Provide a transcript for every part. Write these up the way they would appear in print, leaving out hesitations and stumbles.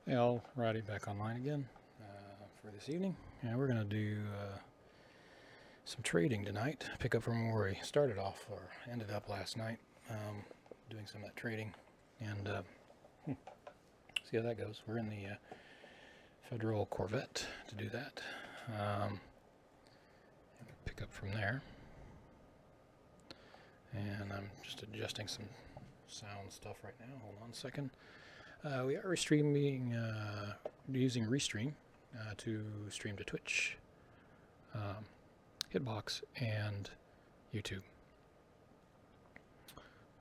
Hey, alrighty, back online again for this evening. And we're going to do some trading tonight. Pick up from where we started off or ended up last night, doing some of that trading and see how that goes. We're in the Federal Corvette to do that. Pick up from there. And I'm just adjusting some sound stuff right now. Hold on a second. We are restreaming, using Restream to stream to Twitch, Hitbox, and YouTube.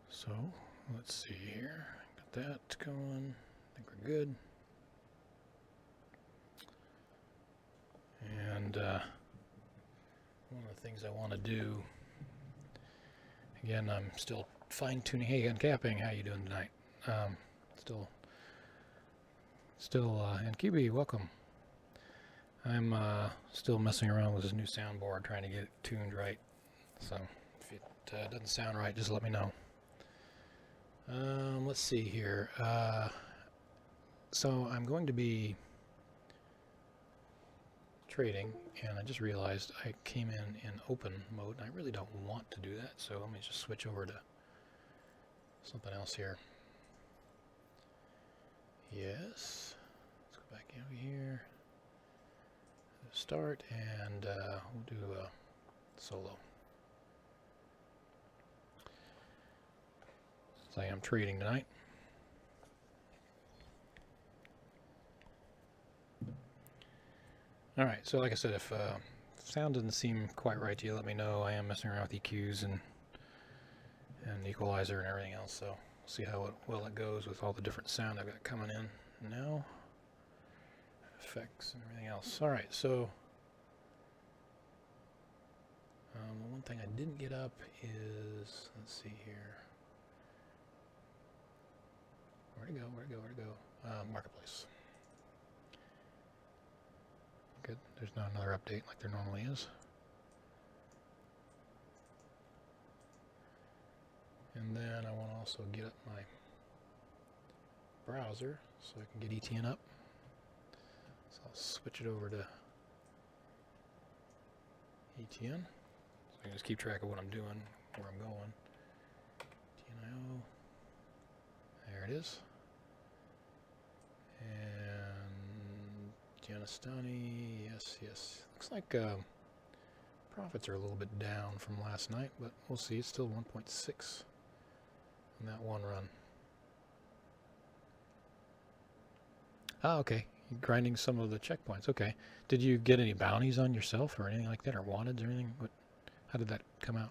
So, let's see here. Got that going. I think we're good. And one of the things I want to do, again, I'm still fine-tuning. Hey, Uncapping, how you doing tonight? And Kibi, welcome. I'm still messing around with this new soundboard, trying to get it tuned right. So if it doesn't sound right, just let me know. Let's see here. So I'm going to be trading, and I just realized I came in open mode, and I really don't want to do that. So let me just switch over to something else here. Yes. Let's go back over here. Start, and we'll do solo. So I am trading tonight. All right, so like I said, if sound doesn't seem quite right to you, let me know. I am messing around with EQs and equalizer and everything else, so we'll see how well it goes with all the different sound I've got coming in now. Effects and everything else. All right, so the one thing I didn't get up is, let's see here. Where'd it go? Marketplace. Good. There's not another update like there normally is. And then I want to also get up my browser so I can get ETN up. So I'll switch it over to ETN. So I can just keep track of what I'm doing, where I'm going. TNIO. There it is. And Janistani, yes. Looks like profits are a little bit down from last night, but we'll see. It's still 1.6 in that one run. Ah, okay. You're grinding some of the checkpoints. Okay. Did you get any bounties on yourself or anything like that, or wanteds or anything? How did that come out?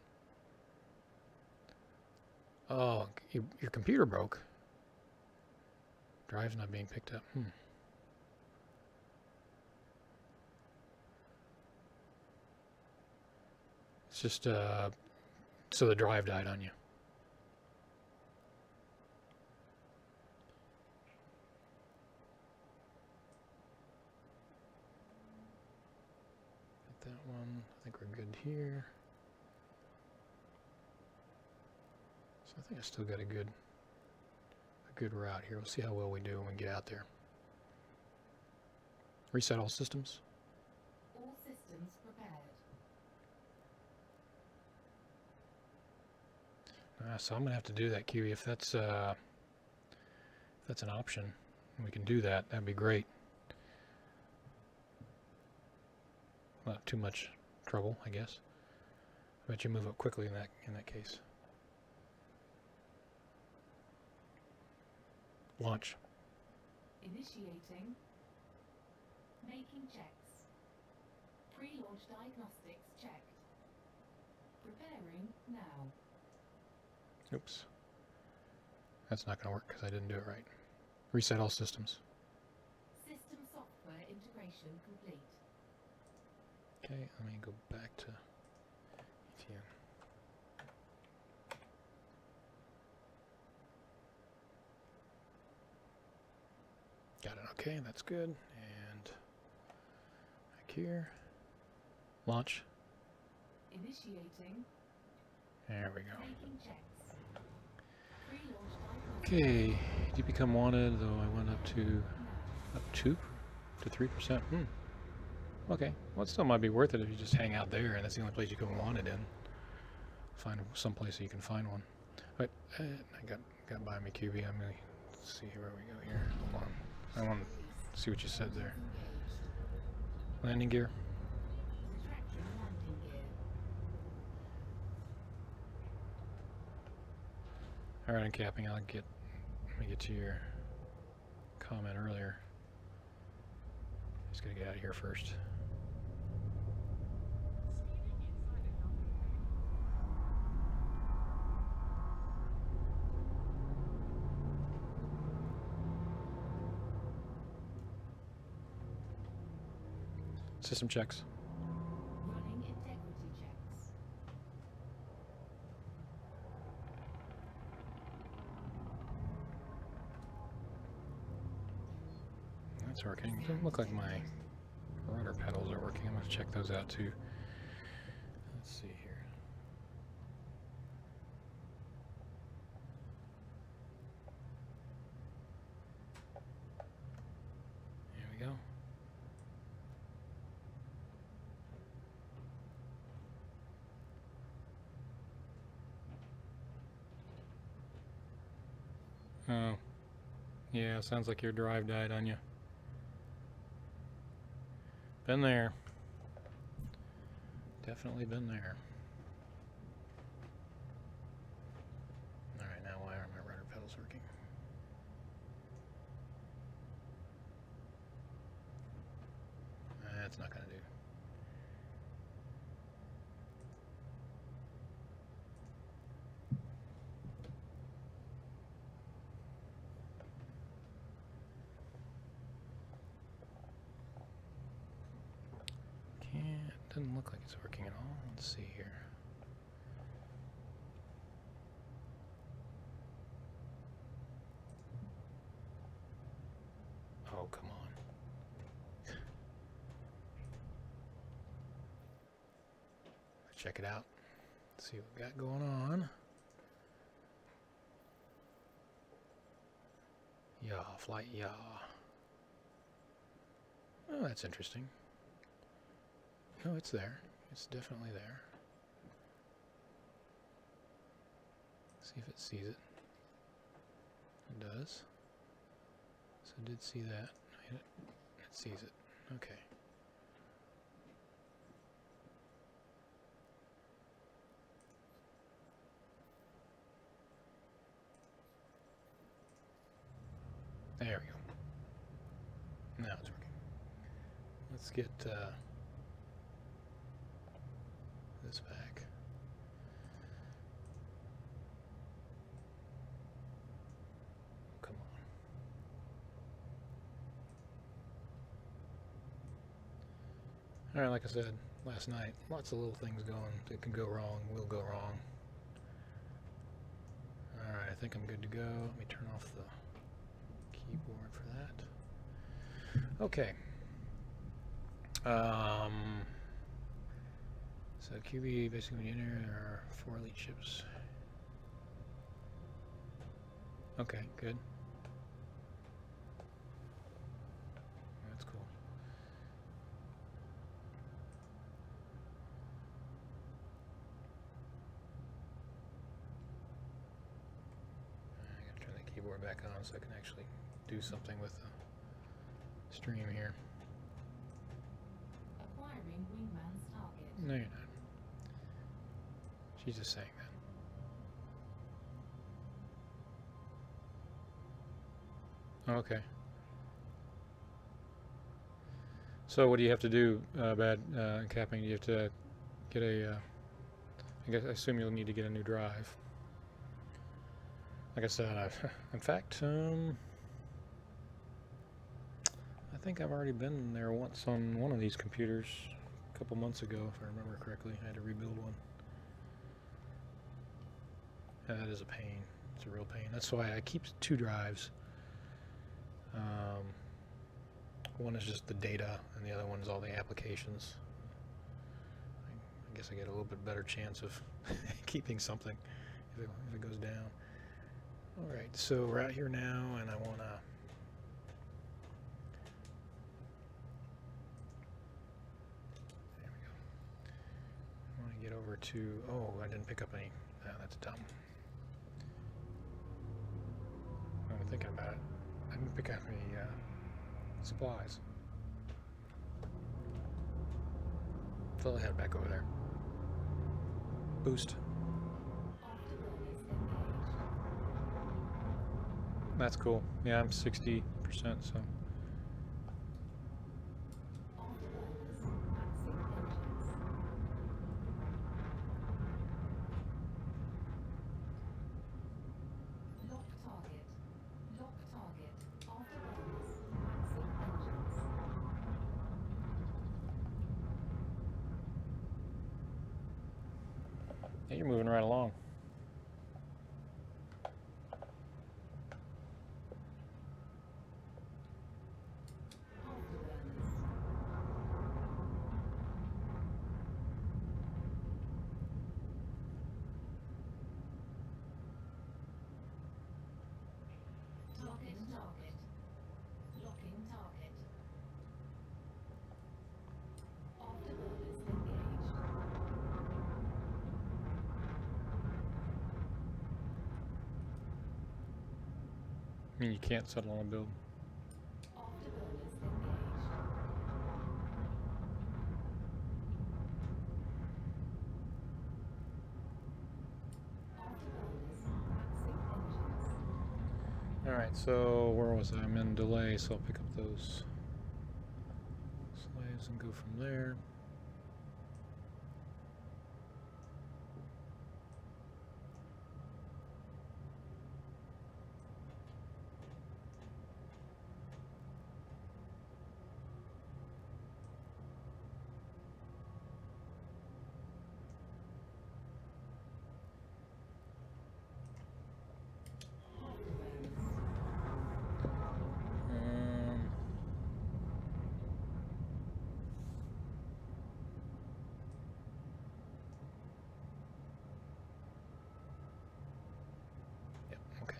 Oh, your computer broke. Drive's not being picked up. It's just, so the drive died on you. Got that one. I think we're good here. So I think I still got a good route here. We'll see how well we do when we get out there. Reset all systems. All systems prepared. So I'm gonna have to do that, Kiwi. If that's an option, we can do that. That'd be great. Not too much trouble, I guess. I bet you move up quickly in that case. Launch. Initiating. Making checks. Pre-launch diagnostics checked. Preparing now. Oops. That's not going to work because I didn't do it right. Reset all systems. System software integration complete. Okay, let me go back to ETN. Got it. Okay, that's good. And back here. Launch. Initiating. There we go. Making checks. Pre-launch diagnostics. Okay, you become wanted, though I went up to Up 2 to 3%. Okay. Well, it still might be worth it if you just hang out there and that's the only place you can want it in. Find some place so you can find one. But I got by me, QB. I'm going to see where we go here. Hold on. I want to see what you said there. Landing gear. Retracting landing gear. Alright, I'm capping. Let me get to your comment earlier. Just gotta get out of here first. System checks. Running integrity checks. That's working. It doesn't look like my rudder pedals are working. I'm going to check those out too. Let's see here. Here we go. Oh. Yeah, sounds like your drive died on you. Been there. Definitely been there. Alright, now why aren't my rudder pedals working? That's not gonna do. Doesn't look like it's working at all. Let's see here. Oh, come on. Let's check it out. See what we got going on. Yaw, flight yaw. Oh, that's interesting. No, it's there. It's definitely there. See if it sees it. It does. So it did see that. It sees it. Okay. There we go. Now it's working. Let's get this back. Come on. Alright, like I said last night, lots of little things going that can go wrong, will go wrong. Alright, I think I'm good to go. Let me turn off the keyboard for that. Okay. So QB, basically when you enter, there are 4 elite ships. Okay, good. That's cool. I gotta turn the keyboard back on so I can actually do something with the stream here. Acquiring wingman's target. No, you're not. She's just saying that. Okay. So what do you have to do, capping? You have to get a, I assume you'll need to get a new drive. Like I said, in fact, I think I've already been there once on one of these computers a couple months ago, if I remember correctly. I had to rebuild one. That is a pain. It's a real pain. That's why I keep 2 drives. One is just the data, and the other one is all the applications. I guess I get a little bit better chance of keeping something if it goes down. All right, so we're out here now, and I want to get over to... Oh, I didn't pick up any... that's dumb. I'm thinking about it. I didn't pick up any supplies. So I'll head back over there. Boost. That's cool. Yeah, I'm 60%, so... Yeah, you're moving right along. I mean, you can't settle on a build. Alright, so where was I? I'm in delay, so I'll pick up those slaves and go from there. Yep, okay.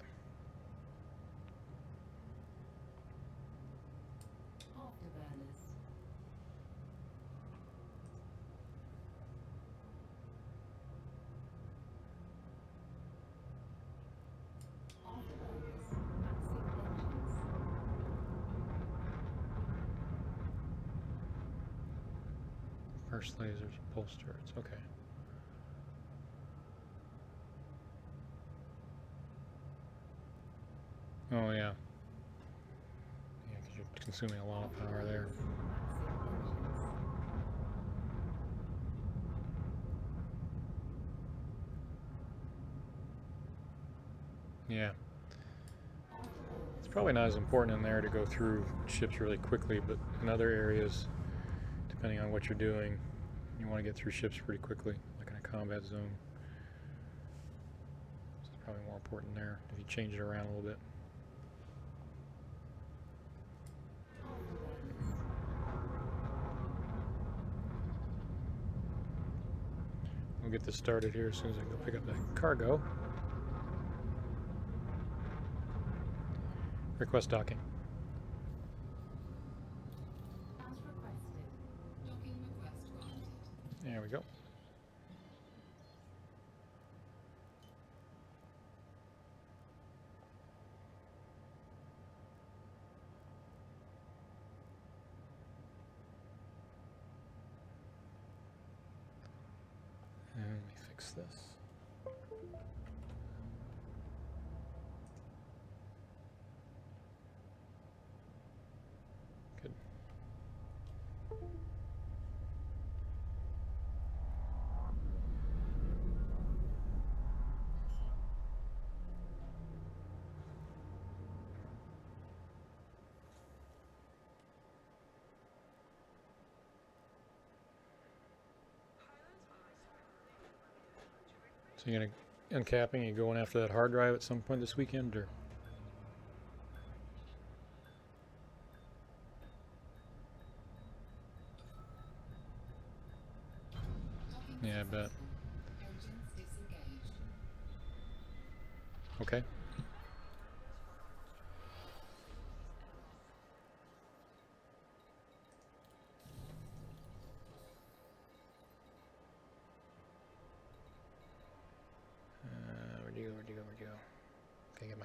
First lasers, pulse turrets, okay. Oh yeah. Yeah, because you're consuming a lot of power there. Yeah. It's probably not as important in there to go through ships really quickly, but in other areas, depending on what you're doing, you want to get through ships pretty quickly, like in a combat zone. So it's probably more important there if you change it around a little bit. We'll get this started here as soon as I go pick up that cargo. Request docking. As requested. Docking request granted. There we go. And let me fix this. Good. So you're gonna uncapping, you going after that hard drive at some point this weekend, or? Yeah, I bet. Engines disengaged. Okay.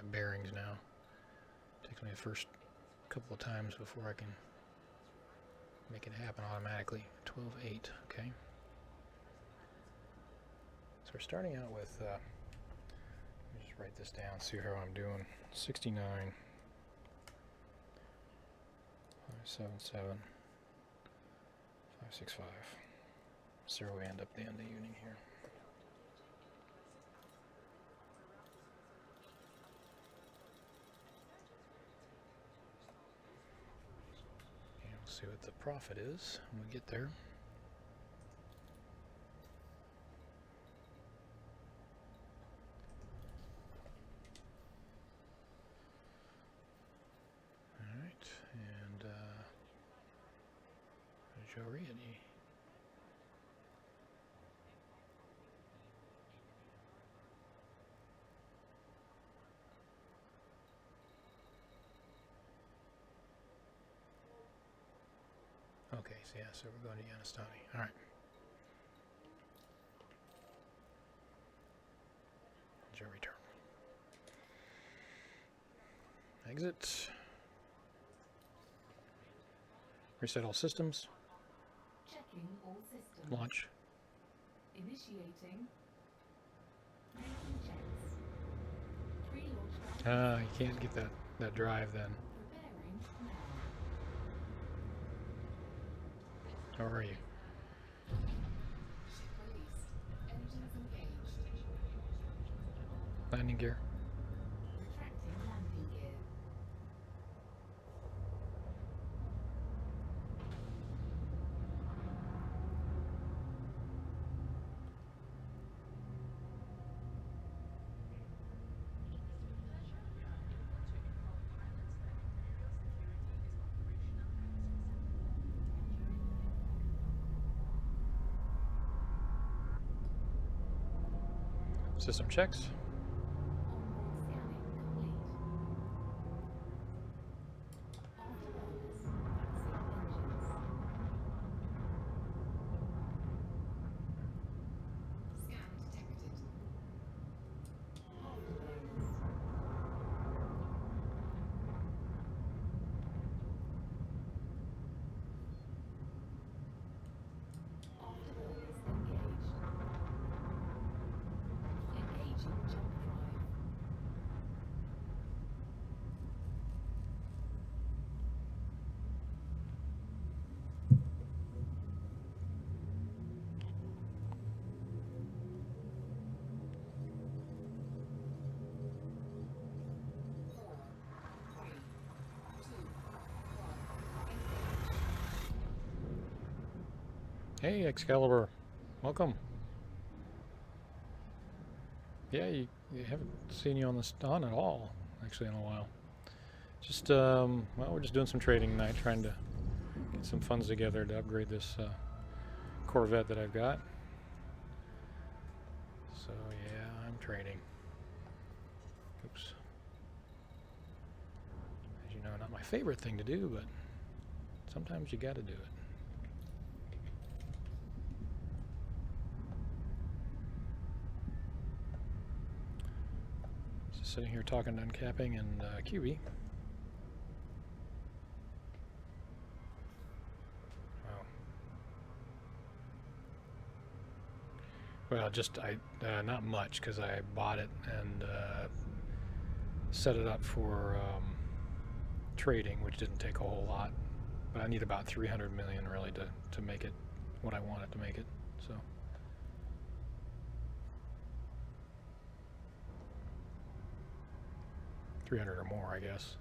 my bearings now. Takes me the first couple of times before I can make it happen automatically. 12.8, okay. So we're starting out with, let me just write this down, see how I'm doing. 69, 577, 565. So we end up at the end of the evening here. And we'll see what the profit is when we get there. Alright, and Joe Riady. Okay, so yeah, so we're going to Yanastani. Alright. Joe return. Exit. Reset all systems. Checking all systems. Launch. Initiating. Making checks. Pre-launch drive. You can't get that drive then. Preparing now. How are you? Ship released. Engines engaged. Landing gear. Retracting landing gear. System checks. Onboard scanning complete. Afterburners. Vaccine engines. Scan detected. Afterburners. Afterburners engaged. Engaging jump drive. Four, three, two, one. Engage. Hey, Excalibur. Welcome. Yeah, you haven't seen you on at all, actually, in a while. Just, well, we're just doing some trading tonight, trying to get some funds together to upgrade this Corvette that I've got. So, yeah, I'm trading. Oops. As you know, not my favorite thing to do, but sometimes you got to do it. Just sitting here talking to Uncapping and QB. Well, just not much, because I bought it and set it up for trading, which didn't take a whole lot. But I need about 300 million really to make it what I want it to make it. So. $300 or more, I guess.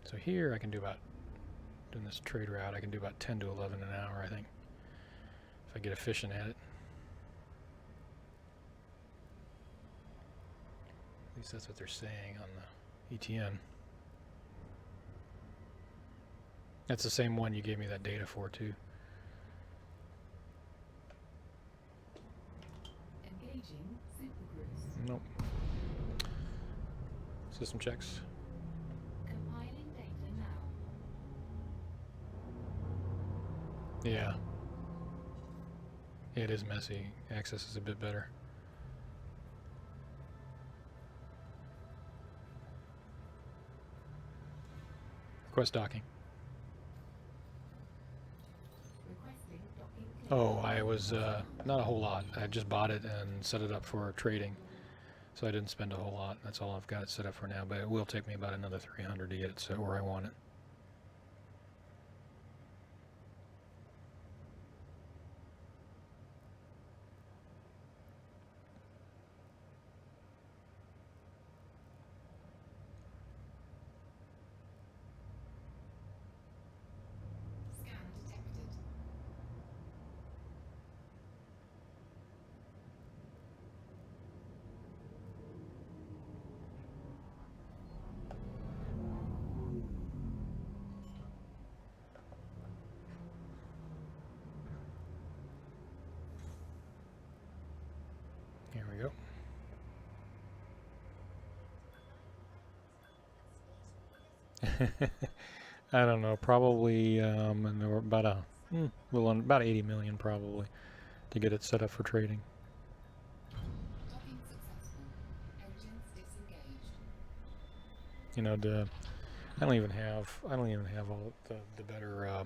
So here I can do about, doing this trade route, I can do about 10 to 11 an hour, I think, if I get efficient at it. At least that's what they're saying on the ETN. That's the same one you gave me that data for, too. Engaging Super Cruise. Nope. System checks. Compiling Yeah. It is messy. Access is a bit better. Request docking. Requesting docking clearance. Oh, I was, not a whole lot. I just bought it and set it up for trading. So I didn't spend a whole lot. That's all I've got it set up for now, but it will take me about another 300 to get it set where I want it. Scan detected. Here we go. I don't know, probably, and there were about about 80 million probably to get it set up for trading. Docking successful. Engines disengaged. You know, I don't even have all the better, uh,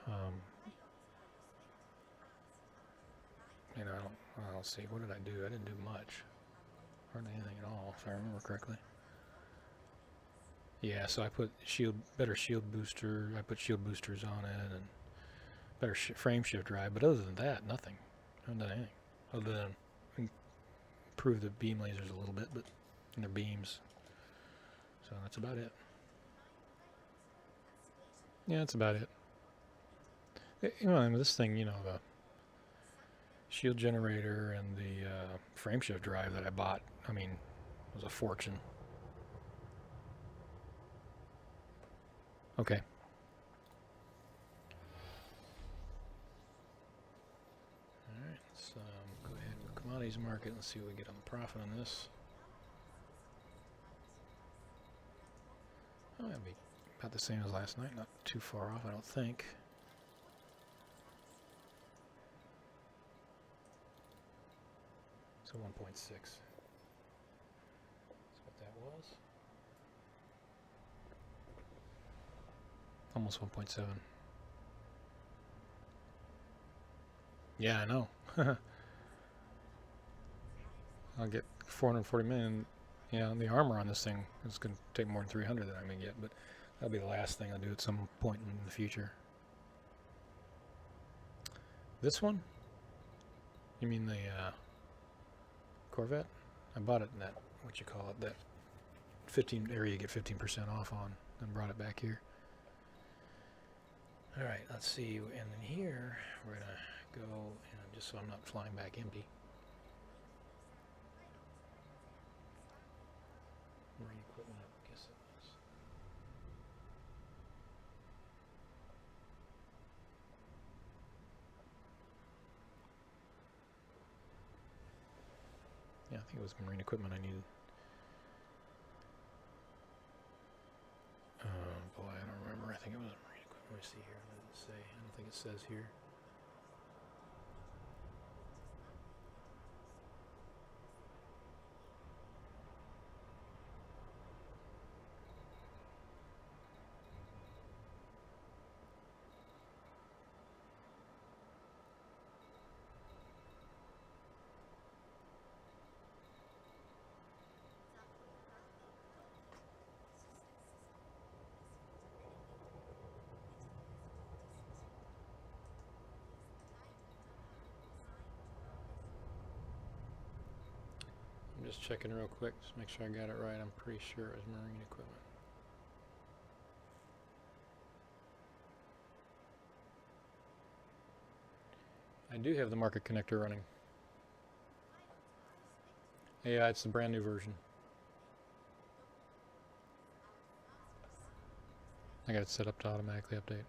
um, you know, I'll see, what did I do? I didn't do much. Hardly anything at all, if I remember correctly. Yeah, so I put better shield booster. I put shield boosters on it and better frame shift drive. But other than that, nothing. I haven't done anything other than improve the beam lasers a little bit, but and their beams. So that's about it. Yeah, that's about it. You know, and this thing, you know, the shield generator and the frame shift drive that I bought. I mean, it was a fortune. Okay. Alright, let's go ahead and commodities market and see what we get on the profit on this. Oh, that'll be about the same as last night, not too far off, I don't think. So 1.6. That's what that was. Almost 1.7. Yeah, I know. I'll get 440 million. Yeah, the armor on this thing is going to take more than 300 that I'm going to get, but that'll be the last thing I'll do at some point in the future. This one? You mean the Corvette? I bought it in that, what you call it, that 15 area you get 15% off on, and brought it back here. All right, let's see. And then here we're gonna go, and just so I'm not flying back empty. Marine equipment, I guess it was. Yeah, I think it was marine equipment I needed. Boy, I don't remember. I think it was marine equipment. Let me see here. What does it say? I don't think it says here. I'm just checking real quick, just make sure I got it right. I'm pretty sure it was marine equipment. I do have the market connector running. Yeah, it's the brand new version. I got it set up to automatically update.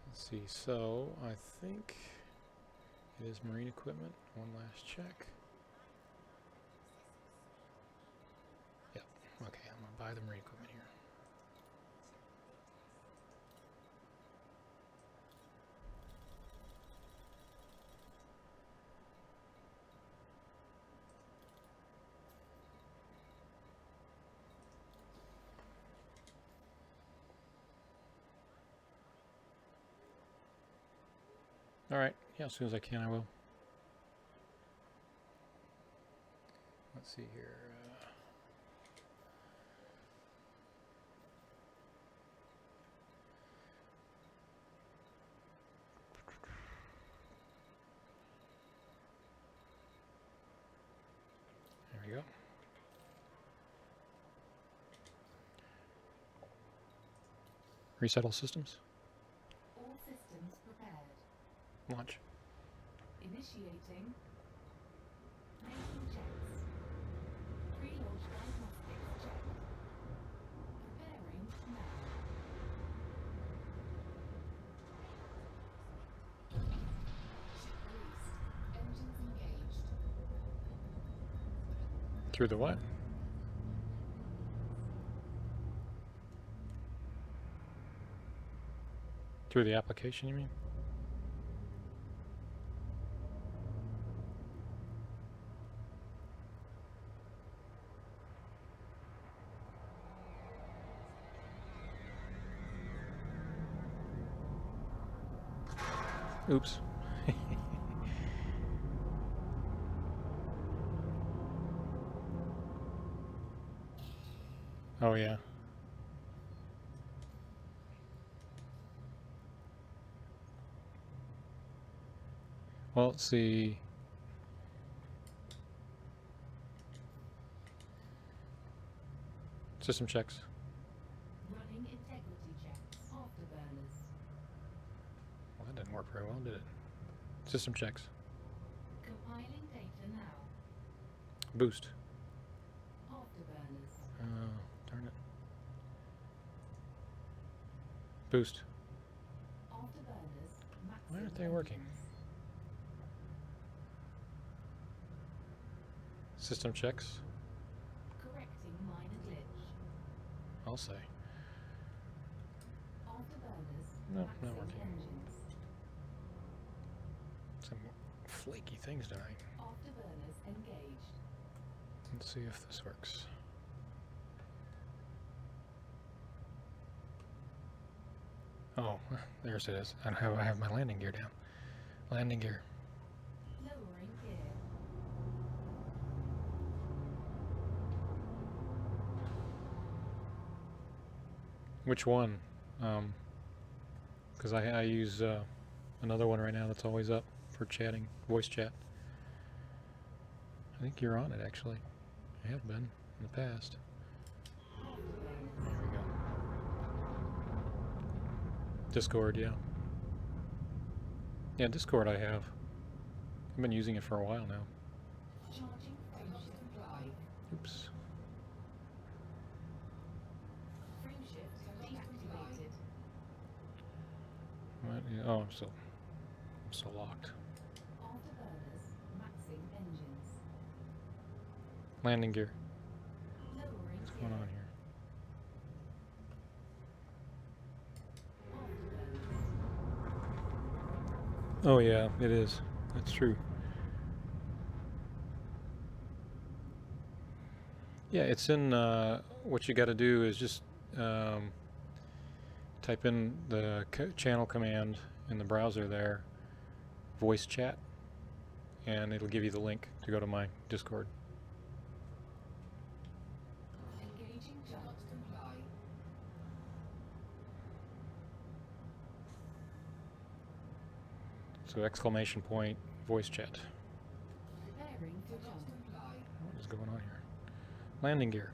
Let's see, so I think It is marine equipment. One last check. Yep. Okay, I'm gonna buy the marine equipment here. All right. Yeah, as soon as I can, I will. Let's see here. There we go. Resettle systems. All systems prepared. Launch. Initiating. Making checks. Pre-launch diagnostics check. Preparing now. Ship released. Engines engaged. Through the what? Through the application, you mean? Oops. Oh, yeah. Well, let's see. System checks. Running integrity checks. Afterburners. Well, that didn't work very well, did it? System checks. Compiling data now. Boost. Afterburners. Darn it. Boost. Afterburners. Why aren't they working? System checks. Correcting minor glitch. I'll say. Afterburners. No, maxing not working. Engines. Some flaky things tonight. Afterburners engaged. Let's see if this works. Oh, there's it is. I have my landing gear down. Landing gear. Lowering gear. Which one? Because I use another one right now that's always up for chatting, voice chat. I think you're on it actually. I have been in the past. There we go. Discord, yeah. Yeah, Discord I have. I've been using it for a while now. Charging frameshift drive. Oops. Frameshift deactivated. What? Yeah, oh, I'm still locked. Afterburners. Maxing engines. Landing gear. Lowering What's gear. going on here? Oh yeah, it is. That's true. Yeah, it's in, what you got to do is just type in the channel command in the browser there, voice chat, and it'll give you the link to go to my Discord. Engaging charge comply. So exclamation point, voice chat. Preparing for jump. Comply. What is going on here? Landing gear.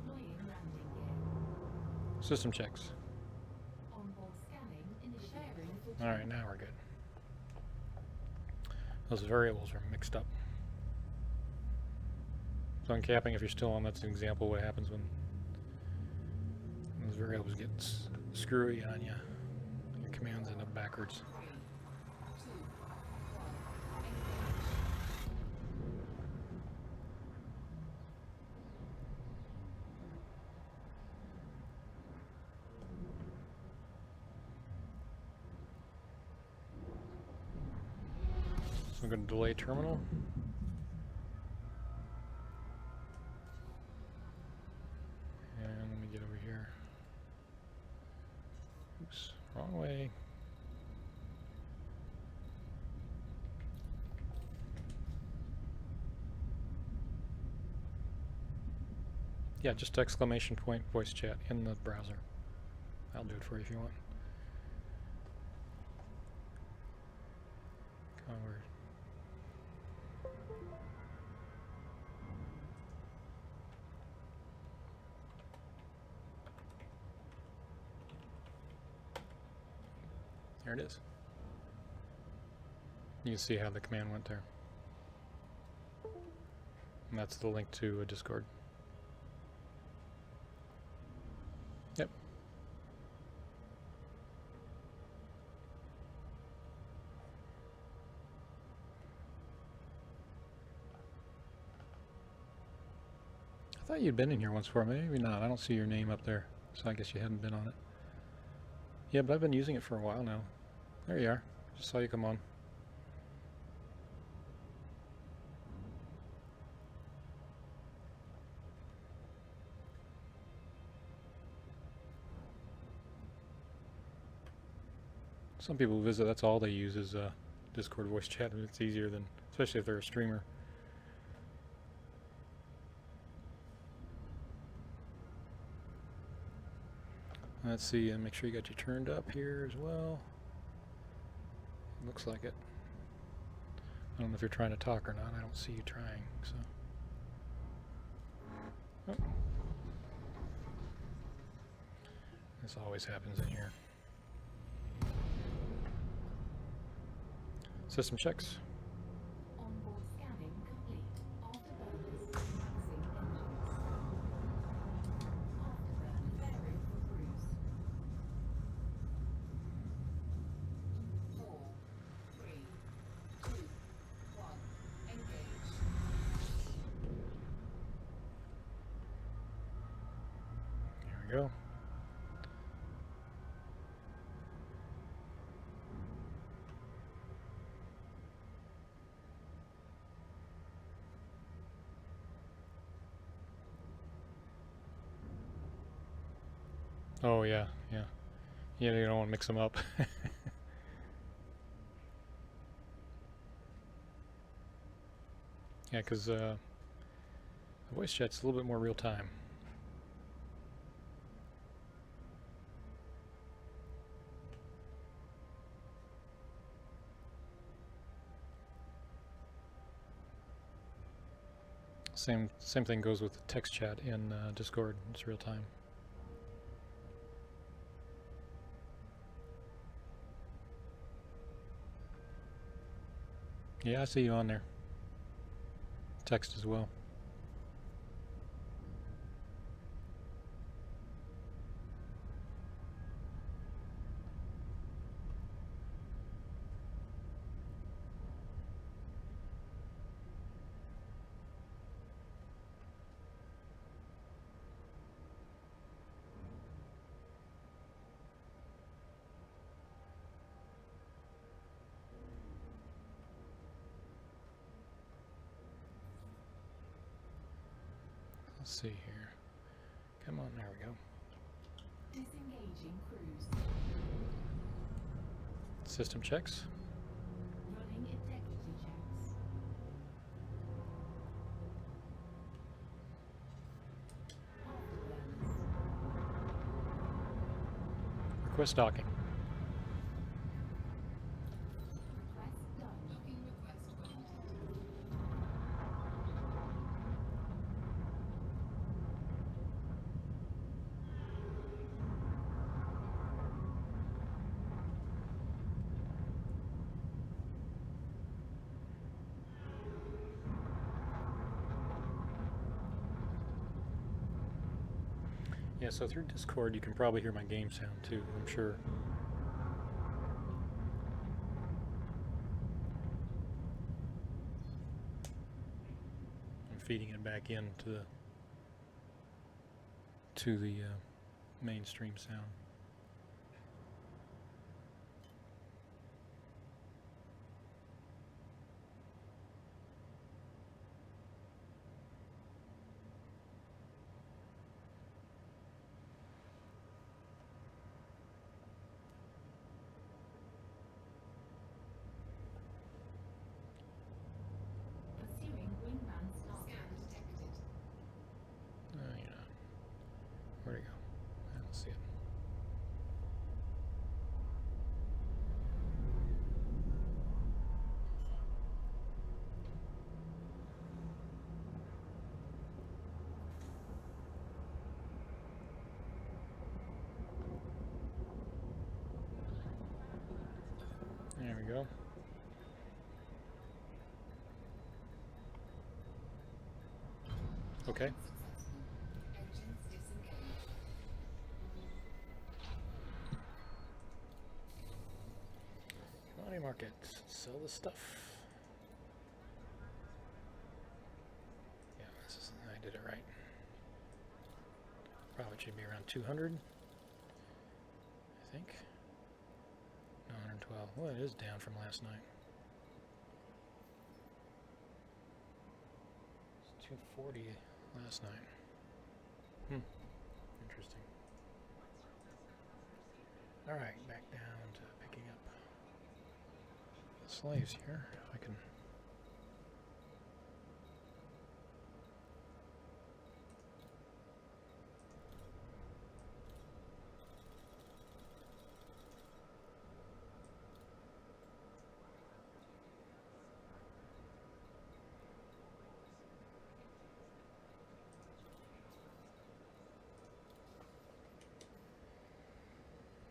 Deploying landing gear. System checks. Onboard scanning initiating for Alright, now we're good. Those variables are mixed up. So uncapping, if you're still on, that's an example of what happens when those variables get screwy on you. Your commands end up backwards. 3, 2, 1. I'm going to delay terminal. And let me get over here. Oops, wrong way. Yeah, just exclamation point voice chat in the browser. I'll do it for you if you want. Onward. There it is. You can see how the command went there. And that's the link to a Discord. Yep. I thought you'd been in here once before. Maybe not. I don't see your name up there, so I guess you hadn't been on it. Yeah, but I've been using it for a while now. There you are. Just saw you come on. Some people who visit, that's all they use is Discord voice chat, and it's easier than, especially if they're a streamer. Let's see, and make sure you got you turned up here as well. Looks like it. I don't know if you're trying to talk or not. I don't see you trying, so. Oh. This always happens in here. System checks. Onboard scanning complete. Afterburners maxing engines. Afterburn preparing for cruise. 4, 3, 2, 1. Engage. Here we go. Oh yeah, yeah. Yeah, you don't want to mix them up. Yeah, because the voice chat's a little bit more real time. Same thing goes with the text chat in Discord. It's real time. Yeah, I see you on there. Text as well. Let's see here. Come on, there we go. Disengaging cruise. System checks. Running integrity checks. Afterburners. Request docking. Request done. Docking request granted. Yeah, so through Discord you can probably hear my game sound too, I'm sure. I'm feeding it back into the mainstream sound. Where'd it go? I don't see it. There we go. Okay. Successful. Engines disengaged. Commodity market. Sell the stuff. Yeah, I did it right. Profit should be around 200. I think. No, 112. Well, it is down from last night. It's 240 last night. Interesting. All right, back down to picking up the slaves here. If I can.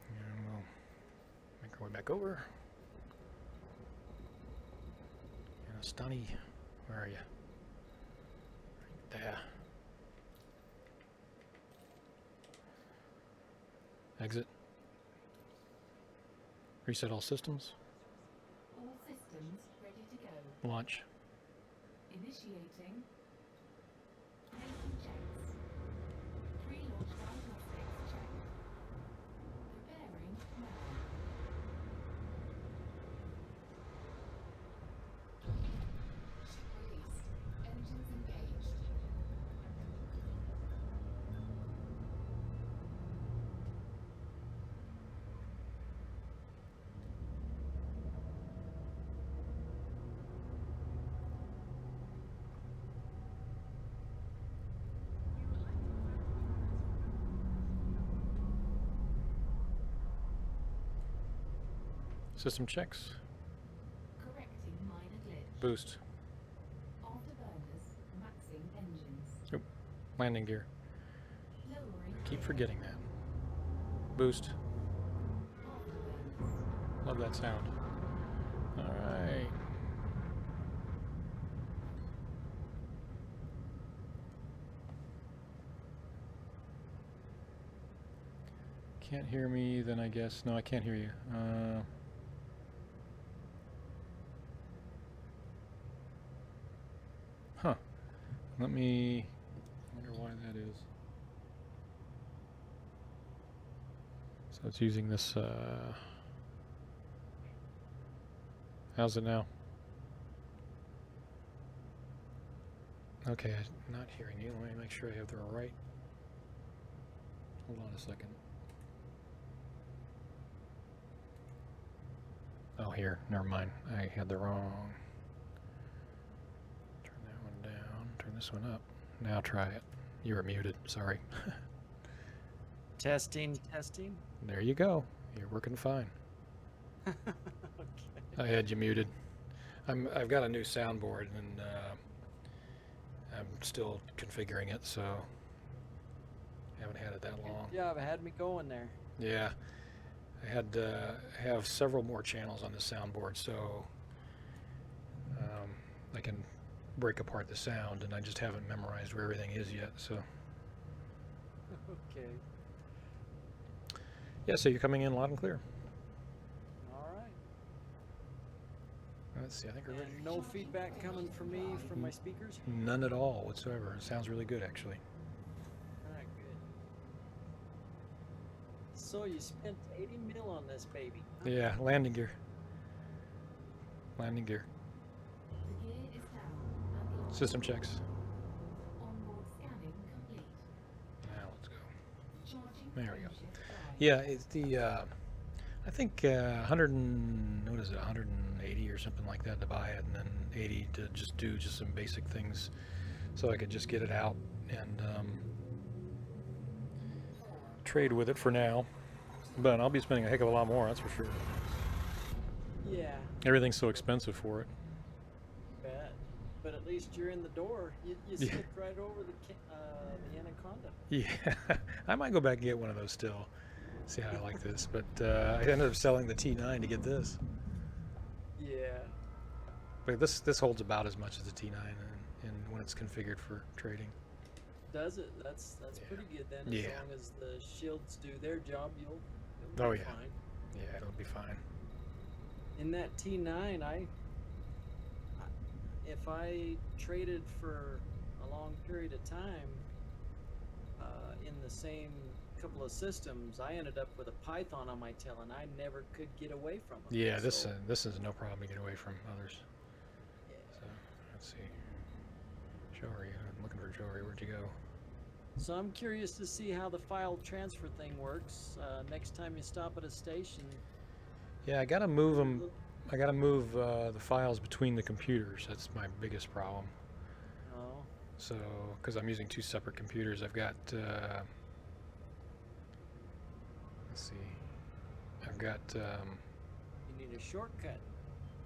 And we'll make our way back over. And Stunny, where are you? Right there. Exit. Reset all systems. All systems ready to go. Launch. Initiating. Making checks. Pre-launch diagnostics check. Preparing now. Ship released. Engines engaged. System checks. Correcting minor glitch. Boost. Afterburners. Maxing engines. Landing gear. Lowering. Keep forgetting that. Boost. Afterburners. Love that sound. Alright. Can't hear me, then I guess. No, I can't hear you. Huh. Let me. Wonder why that is. So it's using this. How's it now? Okay, I'm not hearing you. Let me make sure I have the right. Hold on a second. Oh, here. Never mind. I had the wrong. Turn that one down. Turn this one up. Now try it. You were muted. Sorry. Testing, testing. There you go. You're working fine. Okay. I had you muted. I've got a new soundboard and I'm still configuring it, so haven't had it that long. Yeah, it had me going there. Yeah, I had have several more channels on the soundboard, so I can break apart the sound, and I just haven't memorized where everything is yet. So Okay. yeah, so you're coming in loud and clear. All right. Let's see. I think we're ready. And no feedback coming from me from my speakers? None at all whatsoever. It sounds really good, actually. All right, good. So you spent 80 mil on this baby. Huh? Yeah, landing gear. Landing gear. The gear is down and System checks. onboard scanning complete. Now let's go. Charging. There we go. frameshift drive. Yeah, it's the I think 100 and what is it, 180 or something like that to buy it, and then 80 to just do just some basic things, so I could just get it out and trade with it for now, but I'll be spending a heck of a lot more. That's for sure. Yeah, Everything's so expensive for it. bet. But at least you're in the door. You Yeah. skipped right over the Anaconda. Yeah, I might go back and get one of those still. See how I like this, but I ended up selling the T9 to get this. Yeah. But this holds about as much as the T9, and when it's configured for trading. Does it? That's Yeah. pretty good then. As Yeah. long as the shields do their job, you'll Oh, be yeah. fine. Yeah, it'll be fine. In that T9, if I traded for a long period of time in the same couple of systems, I ended up with a Python on my tail, and I never could get away from them. Yeah, this So, this is no problem to get away from others. yeah. So let's see. Jory, I'm looking for Jory. Where'd you go? So I'm curious to see how the file transfer thing works. Next time you stop at a station, Yeah, I gotta move them. I gotta move the files between the computers. That's my biggest problem. oh, So, because I'm using two separate computers, I've got. Let's see. I've got. you need a shortcut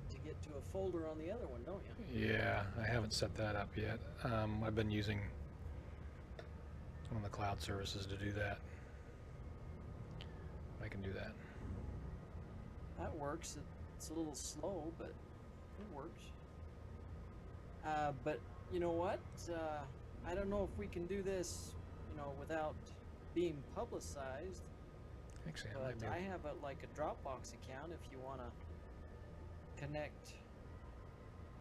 to get to a folder on the other one, don't you? Yeah, I haven't set that up yet. I've been using one of the cloud services to do that. I can do that. That works. It's a little slow, but it works. But you know what? I don't know if we can do this, without being publicized. Actually, I But might be. I have like a Dropbox account if you want to connect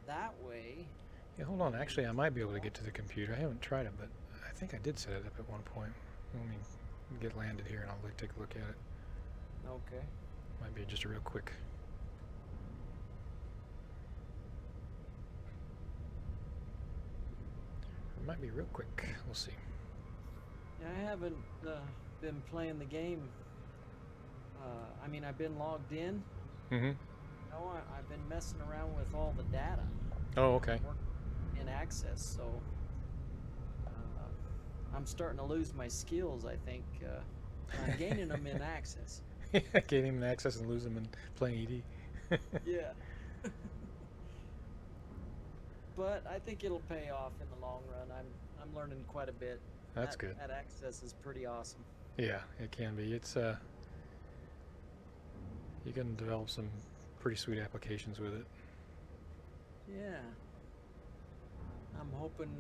that way. Yeah, hold on. Actually, I might be able to get to the computer. I haven't tried it, but I think I did set it up at one point. Let me get landed here, and I'll take a look at it. Okay. Might be just a real quick. It might be real quick. We'll see. Yeah, I haven't been playing the game. I mean, I've been logged in. Mm-hmm. No, I've been messing around with all the data. Oh, okay. Work in Access, so I'm starting to lose my skills. I think I'm gaining them in Access. Gain him access and lose him in playing ED. Yeah. But I think it'll pay off in the long run. I'm learning quite a bit. That's good. That Access is pretty awesome. Yeah, it can be. It's you can develop some pretty sweet applications with it. Yeah. I'm hoping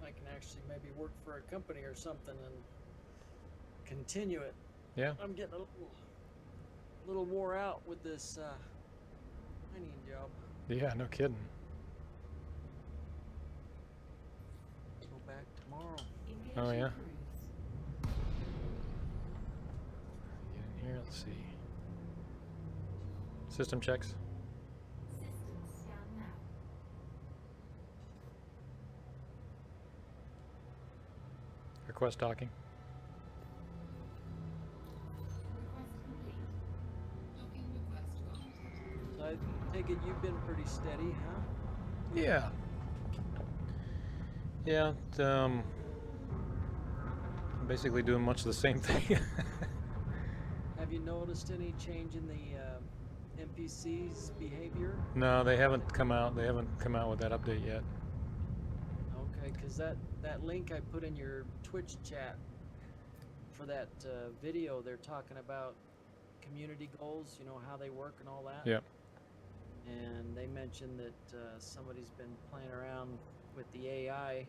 I can actually maybe work for a company or something and continue it. Yeah. I'm getting a little wore out with this mining job. Yeah, no kidding. Go back tomorrow. Oh, Engaging yeah? cruise. Get in here, let's see. System checks. System scan now. Request docking. Request complete. Docking request granted. So I take it you've been pretty steady, huh? Yeah. Yeah, I'm basically doing much of the same thing. Have you noticed any change in the NPC's behavior? No, they haven't come out. They haven't come out with that update yet. Okay, because that link I put in your Twitch chat for that video, they're talking about community goals, how they work and all that. Yep. And they mentioned that somebody's been playing around with the AI,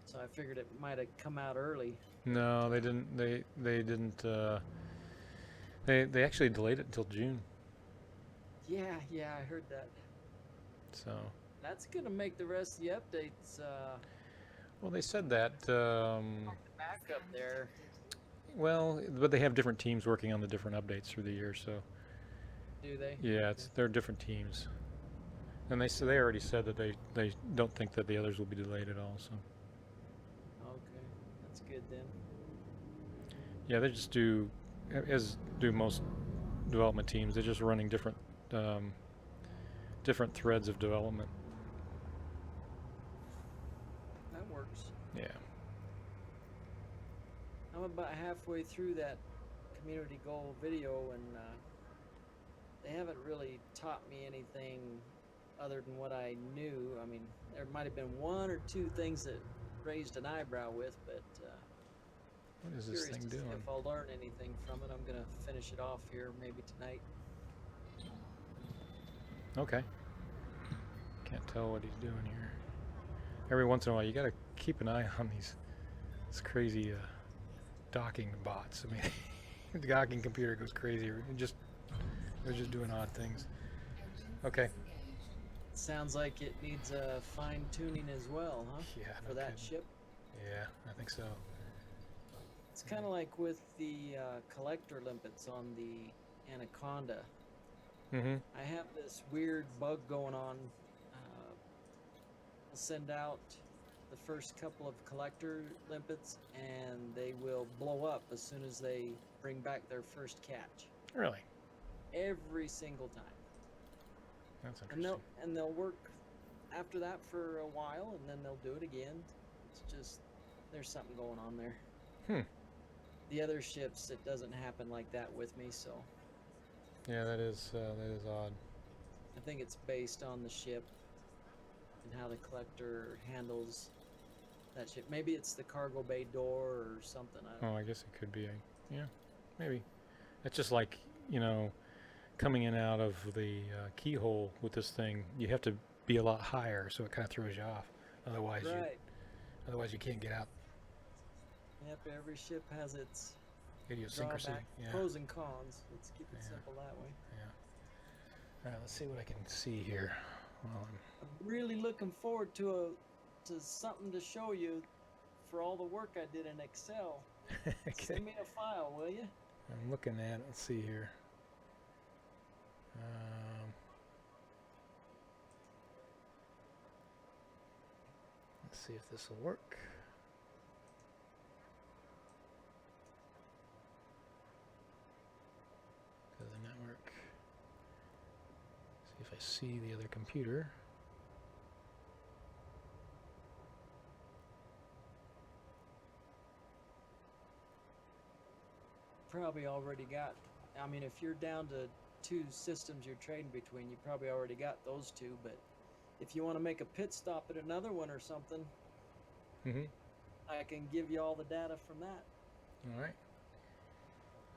so I figured it might have come out early. No, they didn't. They didn't. They actually delayed it until June. Yeah, I heard that. So, That's gonna make the rest of the updates well, they said that. back up there. Well, but they have different teams working on the different updates through the year. So, Do they? yeah, they're different teams. And they already said that they don't think that the others will be delayed at all. So, Okay, that's good then. yeah, they just do, as do most development teams. They're just running different different threads of development. That works. Yeah. How about halfway through that community goal video, and they haven't really taught me anything other than what I knew. I mean, there might have been one or two things that raised an eyebrow with, but What is this curious thing to see doing? if I'll learn anything from it. I'm gonna finish it off here maybe tonight. Okay. Can't tell what he's doing here. Every once in a while, you gotta keep an eye on these crazy docking bots. I mean, the docking computer goes crazy. They're just doing odd things. Okay. Sounds like it needs a fine tuning as well, huh? Yeah. For No that kidding. ship. Yeah, I think so. It's kind of like with the collector limpets on the Anaconda. Mm-hmm. I have this weird bug going on. I'll send out the first couple of collector limpets, and they will blow up as soon as they bring back their first catch. Really? Every single time. That's And interesting. they'll work after that for a while, and then they'll do it again. It's just there's something going on there. Hmm. The other ships, it doesn't happen like that with me, so Yeah, that is odd. I think it's based on the ship and how the collector handles that ship. Maybe it's the cargo bay door or something. I don't Oh, I guess it could be. Yeah, maybe. It's just like, coming in out of the keyhole with this thing. You have to be a lot higher, so it kind of throws you off. Otherwise, Right. you can't get out. Yep, every ship has its Idiosyncrasy. drawback, Yeah. pros and cons. Let's keep it Yeah. simple that way. Yeah. All right. Let's see what I can see here. Well, I'm really looking forward to something to show you for all the work I did in Excel. okay. Send me a file, will you? I'm looking at it. Let's see here. Let's see if this will work. Go to the network. See if I see the other computer. Probably already got. I mean, if you're down to 2 systems you're trading between, you probably already got those 2. But if you want to make a pit stop at another one or something, Mm-hmm. I can give you all the data from that. All right.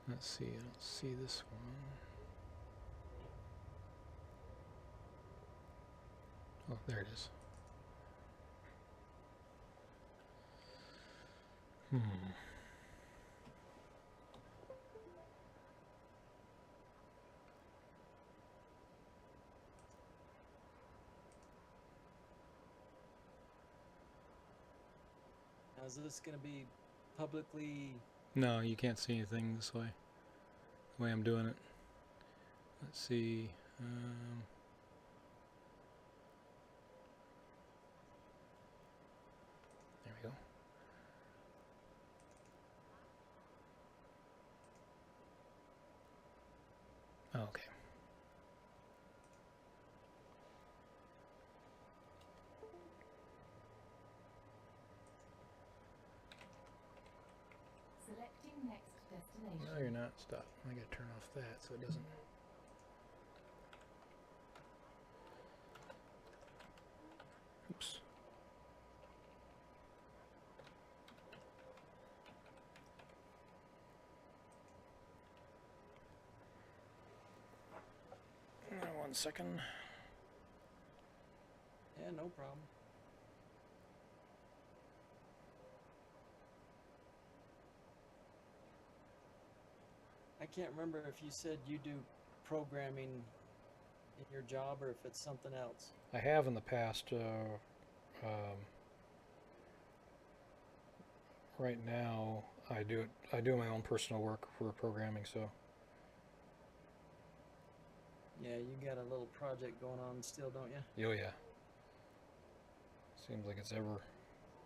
Let's see. I don't see this one. Oh, there it is. Now, is this going to be publicly? No, you can't see anything this way. The way I'm doing it. Let's see. There we go. Oh, okay. Selecting next destination. No, you're not. Stop. I gotta turn off that so it doesn't. Oops. One second. Yeah, no problem. I can't remember if you said you do programming in your job or if it's something else. I have in the past. Right now, I do it. I do my own personal work for programming. So. Yeah, you got a little project going on still, don't you? Oh yeah. Seems like it's ever.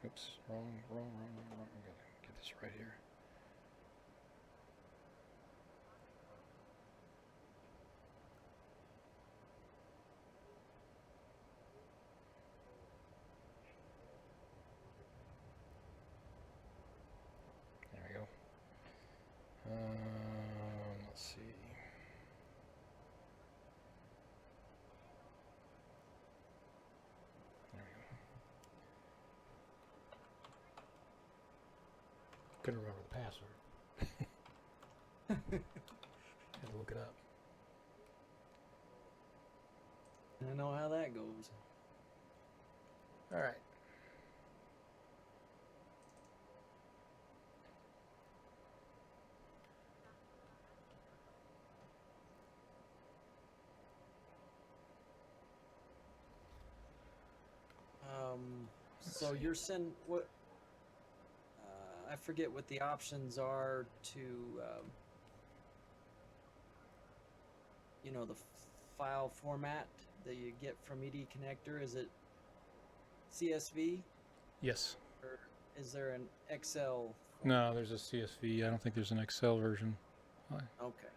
Oops. Wrong. I gotta get this right here. There we go. Couldn't remember the password. Had to look it up. I know how that goes. All right. So see. you're send what? I forget what the options are to, the file format that you get from ED Connector. Is it CSV Yes. or is there an Excel? No, there's a CSV. I don't think there's an Excel version. Okay.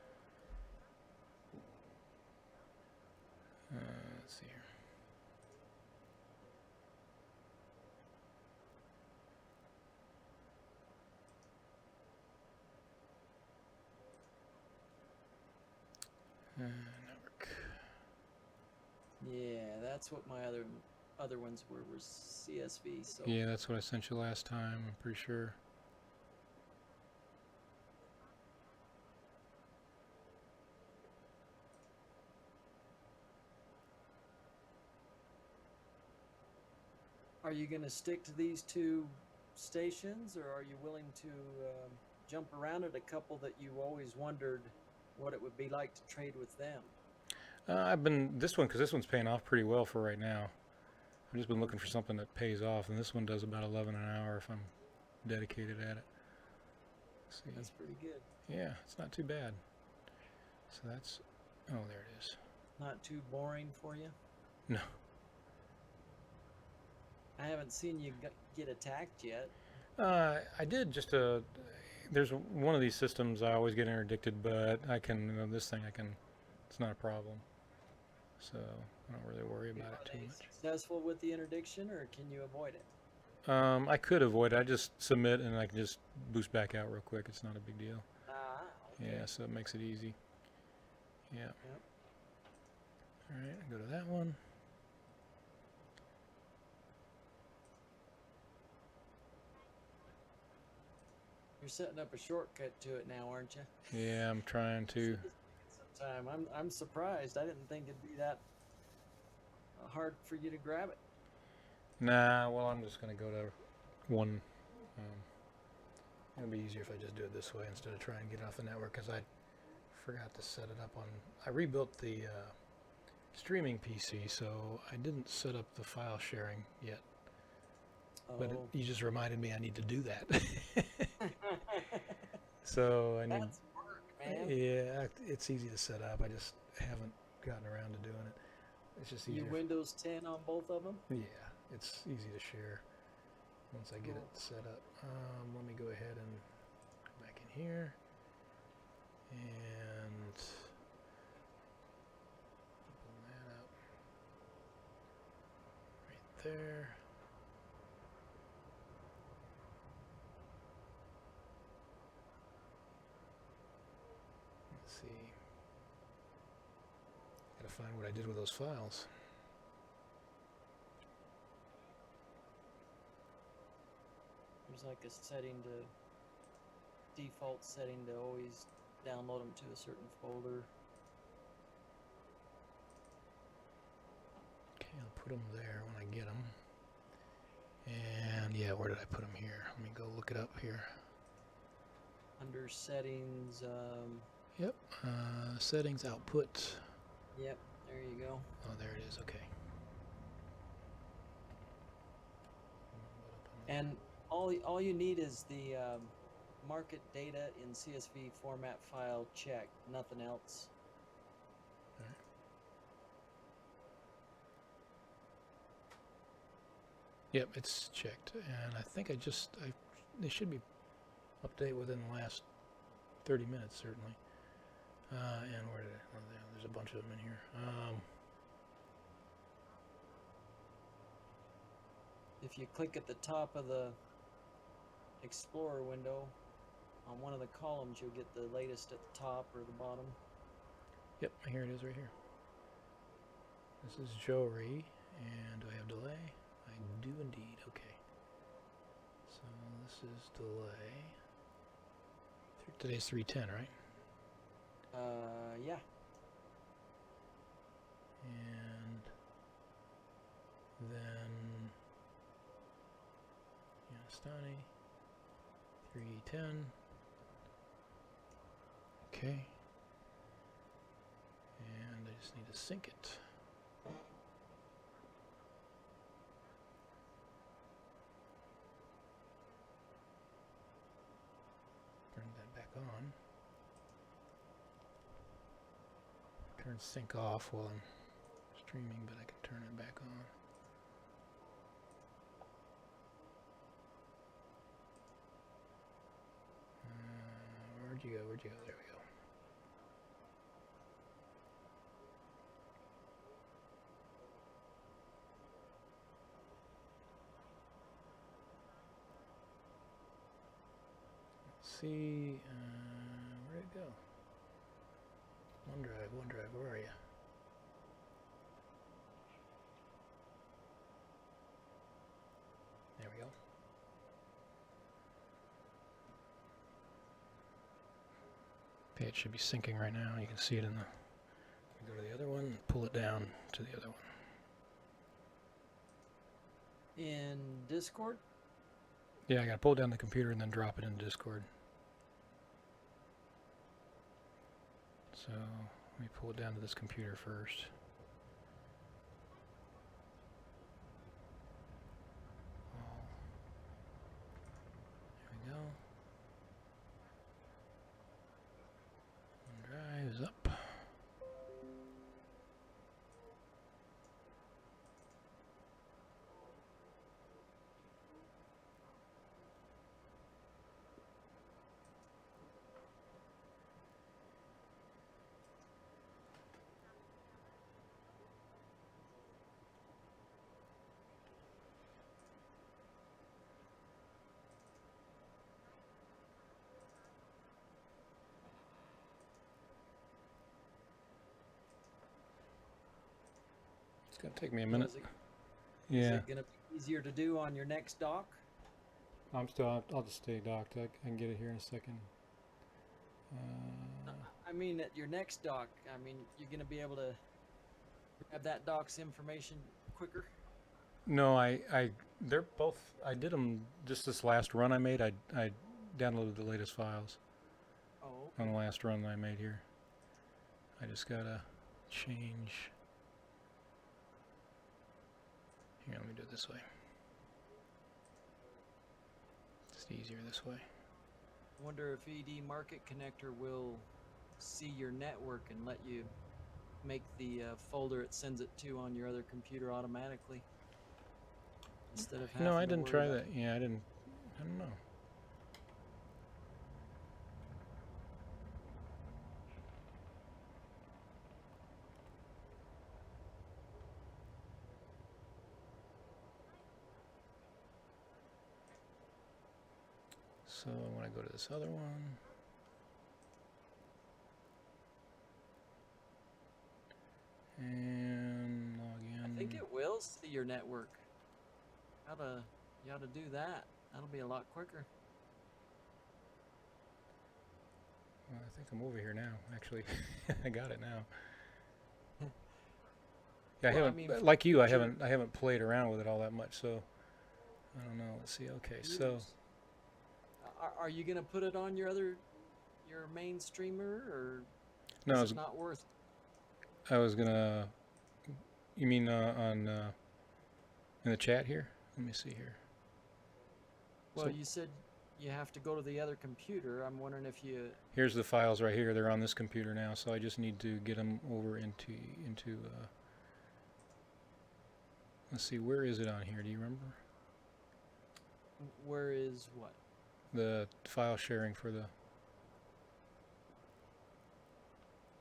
Let's see here. Network. Yeah, that's what my other ones were CSV. So Yeah, that's what I sent you last time. I'm pretty sure. are you going to stick to these two stations, or are you willing to jump around at a couple that you always wondered what it would be like to trade with them? I've been this one because this one's paying off pretty well for right now. I've just been looking for something that pays off, and this one does about 11 an hour if I'm dedicated at it. Let's see. That's pretty good. Yeah, it's not too bad. So that's, oh, there it is. Not too boring for you? No. I haven't seen you get attacked yet. I did just there's one of these systems I always get interdicted, but I can, this thing I can, it's not a problem. So I don't really worry about it too much. Successful with the interdiction, or can you avoid it? I could avoid it. I just submit and I can just boost back out real quick. It's not a big deal. Ah, okay. Yeah, so it makes it easy. Yeah. Yep. All right, I'll go to that one. You're setting up a shortcut to it now, aren't you? Yeah, I'm trying to. Sometime. I'm surprised. I didn't think it'd be that hard for you to grab it. Nah, well, I'm just going to go to one. It'll be easier if I just do it this way instead of trying to get off the network because I forgot to set it up on. I rebuilt the streaming PC, so I didn't set up the file sharing yet. But you just reminded me I need to do that. So I need. That's work, man. Yeah, it's easy to set up. I just haven't gotten around to doing it. It's just easier. You Windows 10 on both of them? Yeah, it's easy to share once I get it set up. Let me go ahead and go back in here and open that up right there. Let's see. Gotta find what I did with those files. There's like a default setting to always download them to a certain folder. Okay, I'll put them there when I get them. And yeah, where did I put them here? Let me go look it up here. Under settings, Yep, settings, output. yep, there you go. Oh, there it is, okay. And all you need is the market data in CSV format file check, nothing else. Alright. Yep, it's checked, and I think they should be updated within the last 30 minutes, certainly. And where did there's a bunch of them in here. If you click at the top of the Explorer window, on one of the columns, you'll get the latest at the top or the bottom. Yep, here it is right here. This is Jory, and do I have delay? I do indeed, okay. So this is delay. Today's 310, right? Yeah. And then Yanastani 310. Okay. And I just need to sync it. Turn that back on. Turn sync off while I'm streaming, but I can turn it back on. Where'd you go? Where'd you go? There we go. Let's see. Where'd it go? OneDrive, where are you? There we go. Okay, it should be syncing right now. You can see it in the... Go to the other one, pull it down to the other one. In Discord? Yeah, I gotta pull down the computer and then drop it into Discord. So, let me pull it down to this computer first. There we go. OneDrive is up. It's gonna take me a minute. Is Yeah. it going to be easier to do on your next dock? I'll just stay docked. I can get it here in a second. I mean, at your next dock, I mean, you're going to be able to have that dock's information quicker? No, they're both, I did them just this last run I made. I downloaded the latest files Oh, on the last run that I made here. I just gotta change. Here, let me do it this way. Just easier this way. I wonder if ED Market Connector will see your network and let you make the folder it sends it to on your other computer automatically instead of having No, I to didn't worry try about that. Yeah, I don't know. So I want to go to this other one. And log in. I think it will see your network. You ought to do that. That'll be a lot quicker. Well, I think I'm over here now, actually. I got it now. Yeah, Well, I I haven't, mean, like you, I future- haven't played around with it all that much, so I don't know. Let's see. Okay, so Use- Are you gonna put it on your main streamer, or no, is it not worth? I was gonna. You mean on in the chat here? Let me see here. Well, So- you said you have to go to the other computer. I'm wondering if you. Here's the files right here. They're on this computer now, so I just need to get them over into. Let's see, where is it on here? Do you remember Where is what? the file sharing for the?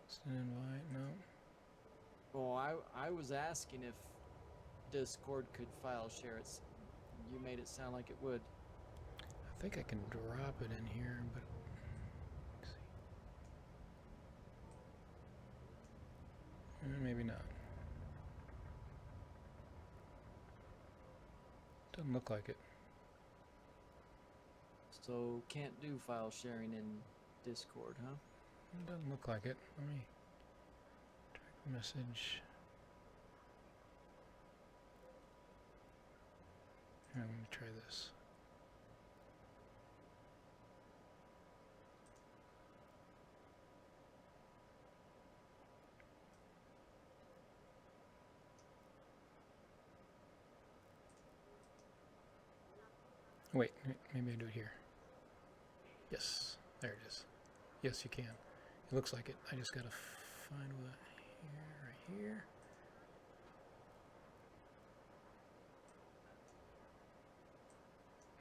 Send invite? No. Well, I was asking if Discord could file share it. You made it sound like it would. I think I can drop it in here, but let's see. Maybe not. Doesn't look like it. So can't do file sharing in Discord, huh? It doesn't look like it. Let me type a message. Here, let me try this. Wait, maybe I do it here. Yes, there it is. Yes, you can. It looks like it. I just gotta find what here, right here.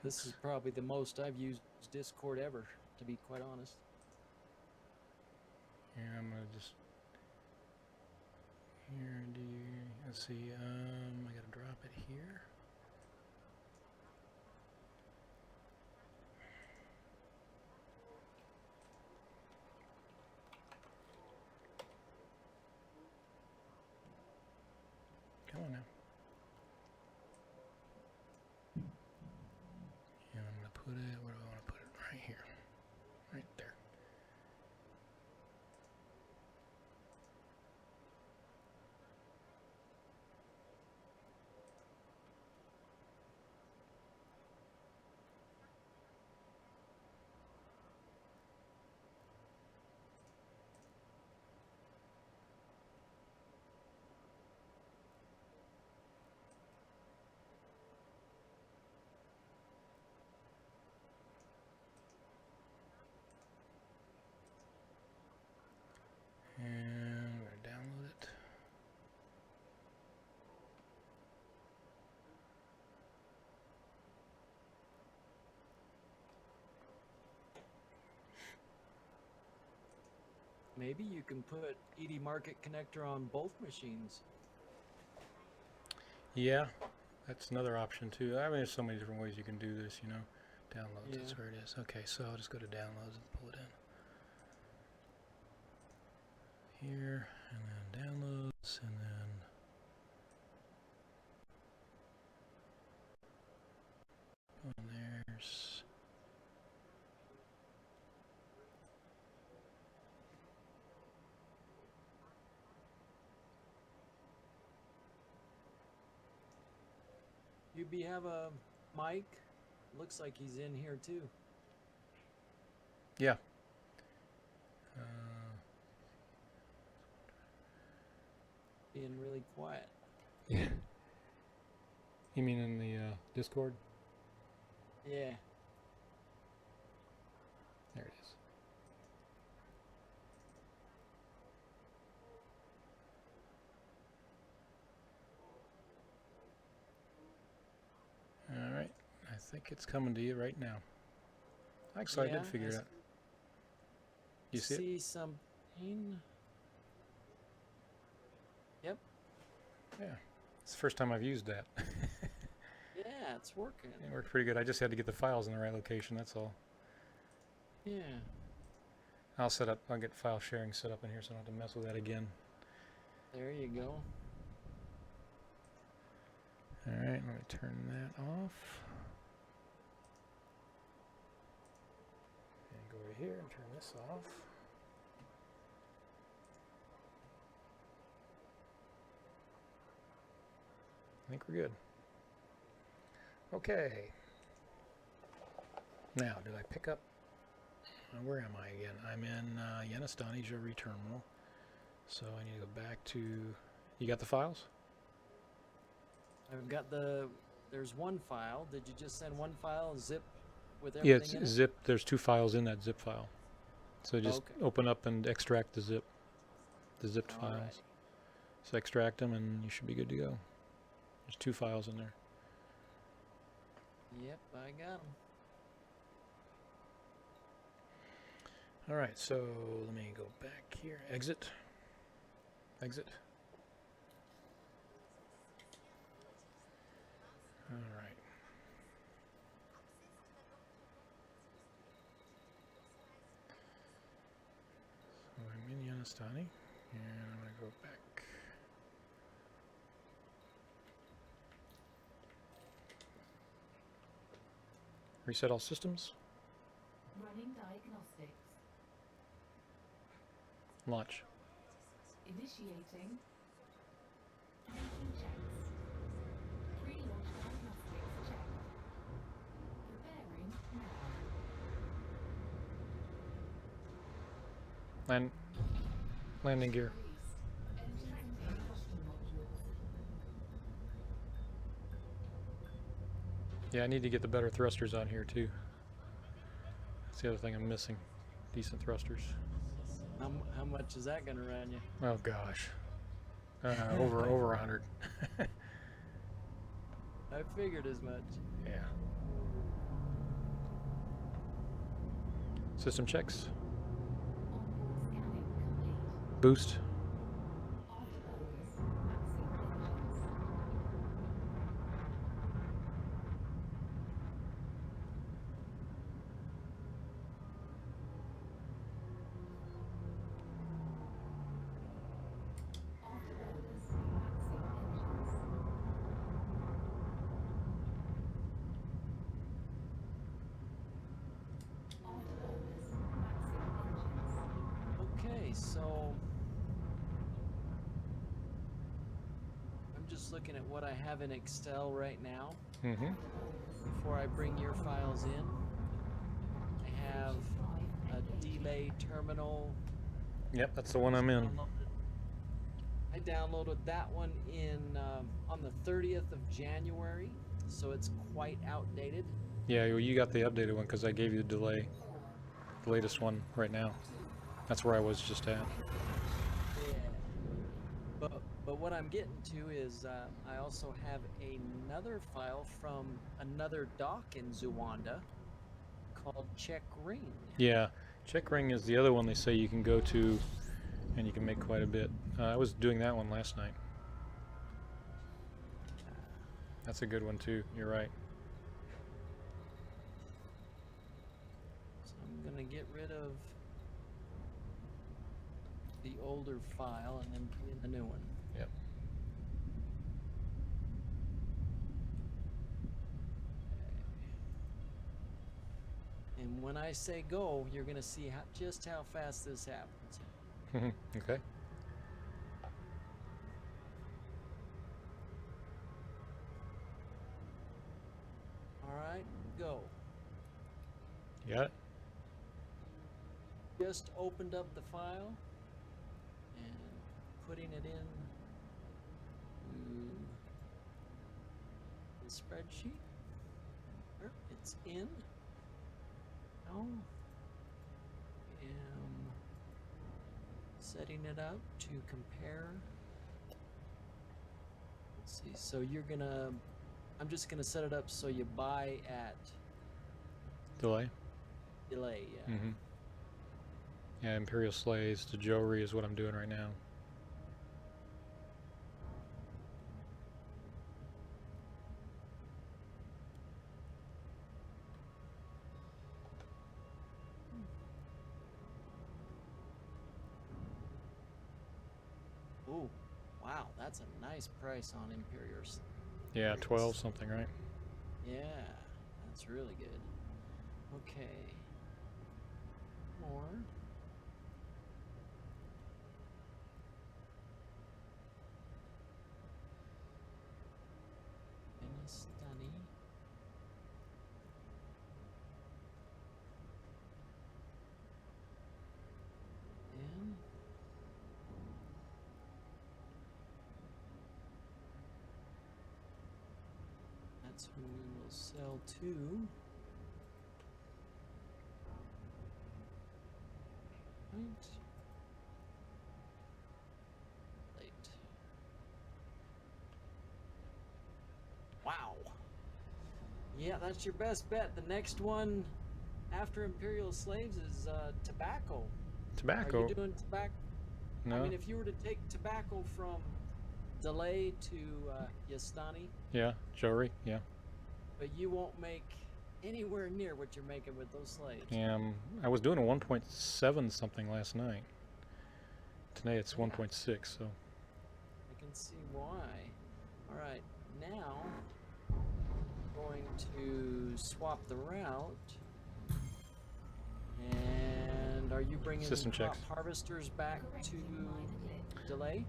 This is probably the most I've used Discord ever, to be quite honest. Here, I'm gonna just here. Let's see. I gotta drop it here. Come on now. And I'm gonna put it. Where do I want to put it? Right here. Right there. And we're gonna download it. Maybe you can put ED Market Connector on both machines. Yeah, that's another option too. I mean, there's so many different ways you can do this, you know. Downloads, Yeah. that's where it is. Okay, so I'll just go to downloads and pull it in. Here, and then downloads, and then there's You have a mic? Looks like he's in here too. yeah. Being really quiet. Yeah. You mean in the Discord? Yeah. There it is. All right. I think it's coming to you right now. Actually, I Yeah, did figure it out. You see it? See something? Yep. Yeah. It's the first time I've used that. Yeah, it's working. It worked pretty good. I just had to get the files in the right location, that's all. Yeah. I'll get file sharing set up in here so I don't have to mess with that again. There you go. All right, let me turn that off. And go over here and turn this off. I think we're good. Okay. Now, did I pick up? Where am I again? I'm in Yenistani Jewelry Terminal. So I need to go back to. You got the files? I've got there's one file. Did you just send one file, zip with Yeah, everything it's in it? zip. There's 2 files in that zip file. So just Okay. open up and extract the zipped All files. right. So extract them and you should be good to go. There's 2 files in there. Yep, I got them. All right, so let me go back here. Exit. Exit. All right. So I'm in Yenistani, and I'm going to go back. Reset all systems. Running diagnostics. Launch. Initiating. Making checks. Pre-launch diagnostics check. Preparing now. Landing gear. Released. Engines and combustion modules. Yeah, I need to get the better thrusters on here too. That's the other thing I'm missing. Decent thrusters. How much is that gonna run you? Oh gosh. Over 100. I figured as much. Yeah. System checks. Onboard scanning complete. Boost. Afterburners. Maxing engines. Afterburners. Maxing engines. Afterburners. Maxing engines. Okay, so I'm just looking at what I have in Excel right now. Mm-hmm. Before I bring your files in, I have a delay terminal. Yep, that's the one I'm in. I downloaded that one in on the 30th of January, so it's quite outdated. Yeah, well, you got the updated one because I gave you the delay. The latest one right now. That's where I was just at. Yeah. But what I'm getting to is I also have another file from another dock in Zuwanda called Check Ring. Yeah, check ring is the other one they say you can go to and you can make quite a bit. I was doing that one last night. That's a good one too. You're right. So I'm gonna get rid of the older file and then put in the new one. Yep. And when I say go, you're gonna see just how fast this happens. Okay. All right, go. You got it? Just opened up the file and putting it in the spreadsheet. There, it's in. Now am setting it up to compare. Let's see. So I'm just gonna set it up so you buy at Delay? delay. Yeah. Mm-hmm. Yeah, Imperial Slaves to Jewelry is what I'm doing right now. Ooh, wow, that's a nice price on Imperials. Yeah, 12 something, right? Yeah, that's really good. Okay. More. Finistani. And that's who we will sell to. Right. Late. Wow. Yeah, that's your best bet. The next one after Imperial Slaves is tobacco. Tobacco? Are you doing tobacco? No. I mean, if you were to take tobacco from Delay to Yastani, Yeah, Jewelry, yeah. but you won't make anywhere near what you're making with those slaves. I was doing a 1.7 something last night. Today it's Yeah. 1.6, so. I can see why. All right, now going to swap the route. And are you bringing System crop checks. harvesters back to delay?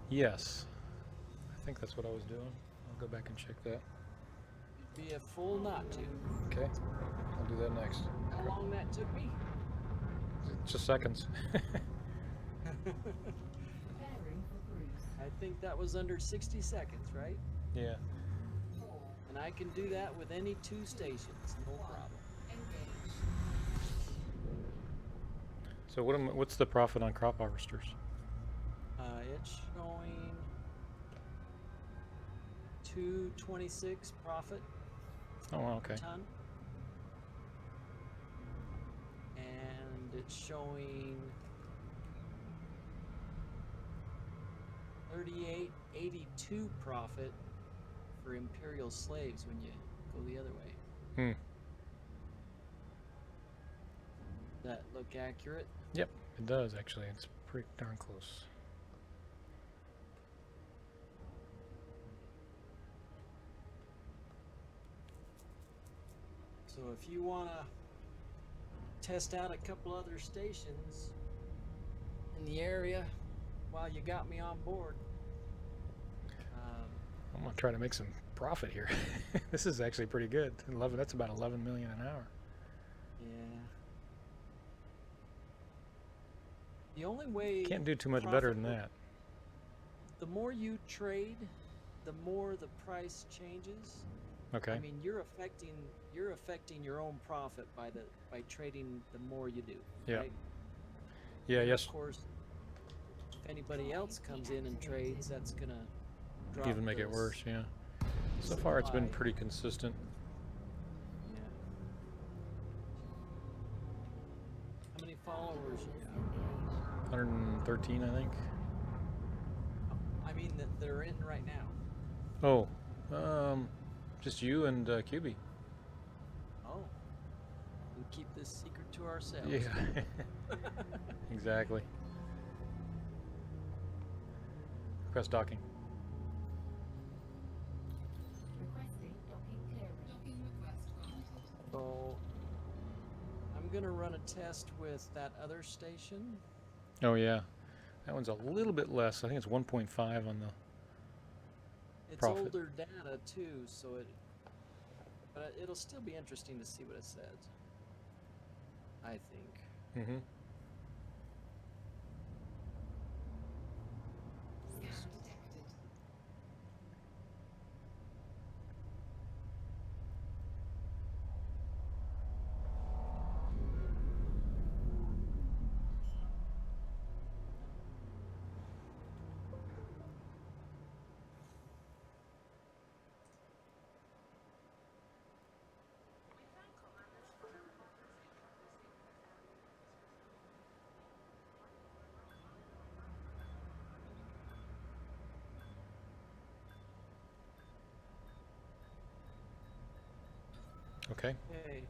Yes. I think that's what I was doing. I'll go back and check that. Be a fool not to. Okay. I'll do that next. How long that took me? Just seconds. Preparing for cruise. I think that was under 60 seconds, right? Yeah. 4, And I can do that with any 2 stations, no problem. engage. So what's the profit on crop harvesters? It's showing 226 profit Oh, well, okay. per ton. And it's showing 38.82 profit for imperial slaves when you go the other way. Hmm. That look accurate? Yep, it does actually. It's pretty darn close. So if you want to test out a couple other stations in the area while you got me on board, I'm gonna try to make some profit here. This is actually pretty good. 11. That's about 11 million an hour. yeah. The only way Can't do too much better than profit- that. The more you trade, the more the price changes. Okay. I mean, you're affecting your own profit by trading the more you do. Yeah. Right? Yeah. And Yes. Of course, if anybody else comes in and trades, that's gonna drop Even make it those- worse. Yeah. So far, it's been supply. pretty consistent. Yeah. How many followers you got? 113, I think. I mean, that they're in right now. Oh, just you and QB. Oh. We keep this secret to ourselves. Yeah. Exactly. Press docking. Requesting docking clearance. Docking request granted. So I'm gonna run a test with that other station. Oh yeah, that one's a little bit less. I think it's 1.5 on the. It's Profit. older data too, so but it'll still be interesting to see what it says. I think. Mm-hmm. Scan detected. Okay. Okay.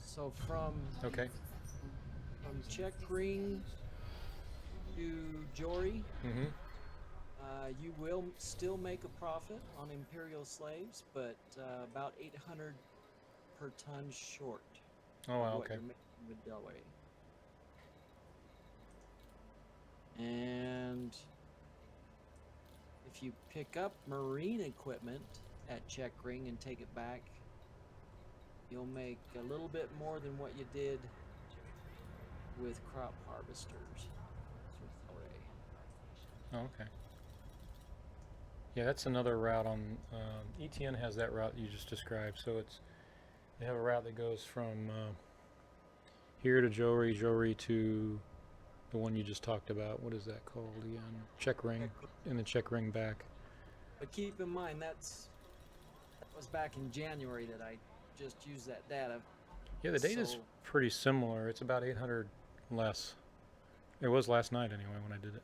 So from Okay. Check Ring to Jory, Mm-hmm. you will still make a profit on Imperial slaves, but about 800 per ton short. Oh of wow. what Okay. you're making with Delray. And if you pick up marine equipment at Check Ring and take it back, you'll make a little bit more than what you did with crop harvesters. with Delray. Oh, okay. Yeah, that's another route on ETN has that route you just described. So they have a route that goes from here to Jory to the one you just talked about. What is that called again? Check Ring, and then Check Ring back. But keep in mind that was back in January that I just used that data. Yeah, the data's So- pretty similar. It's about 800 less. It was last night anyway when I did it.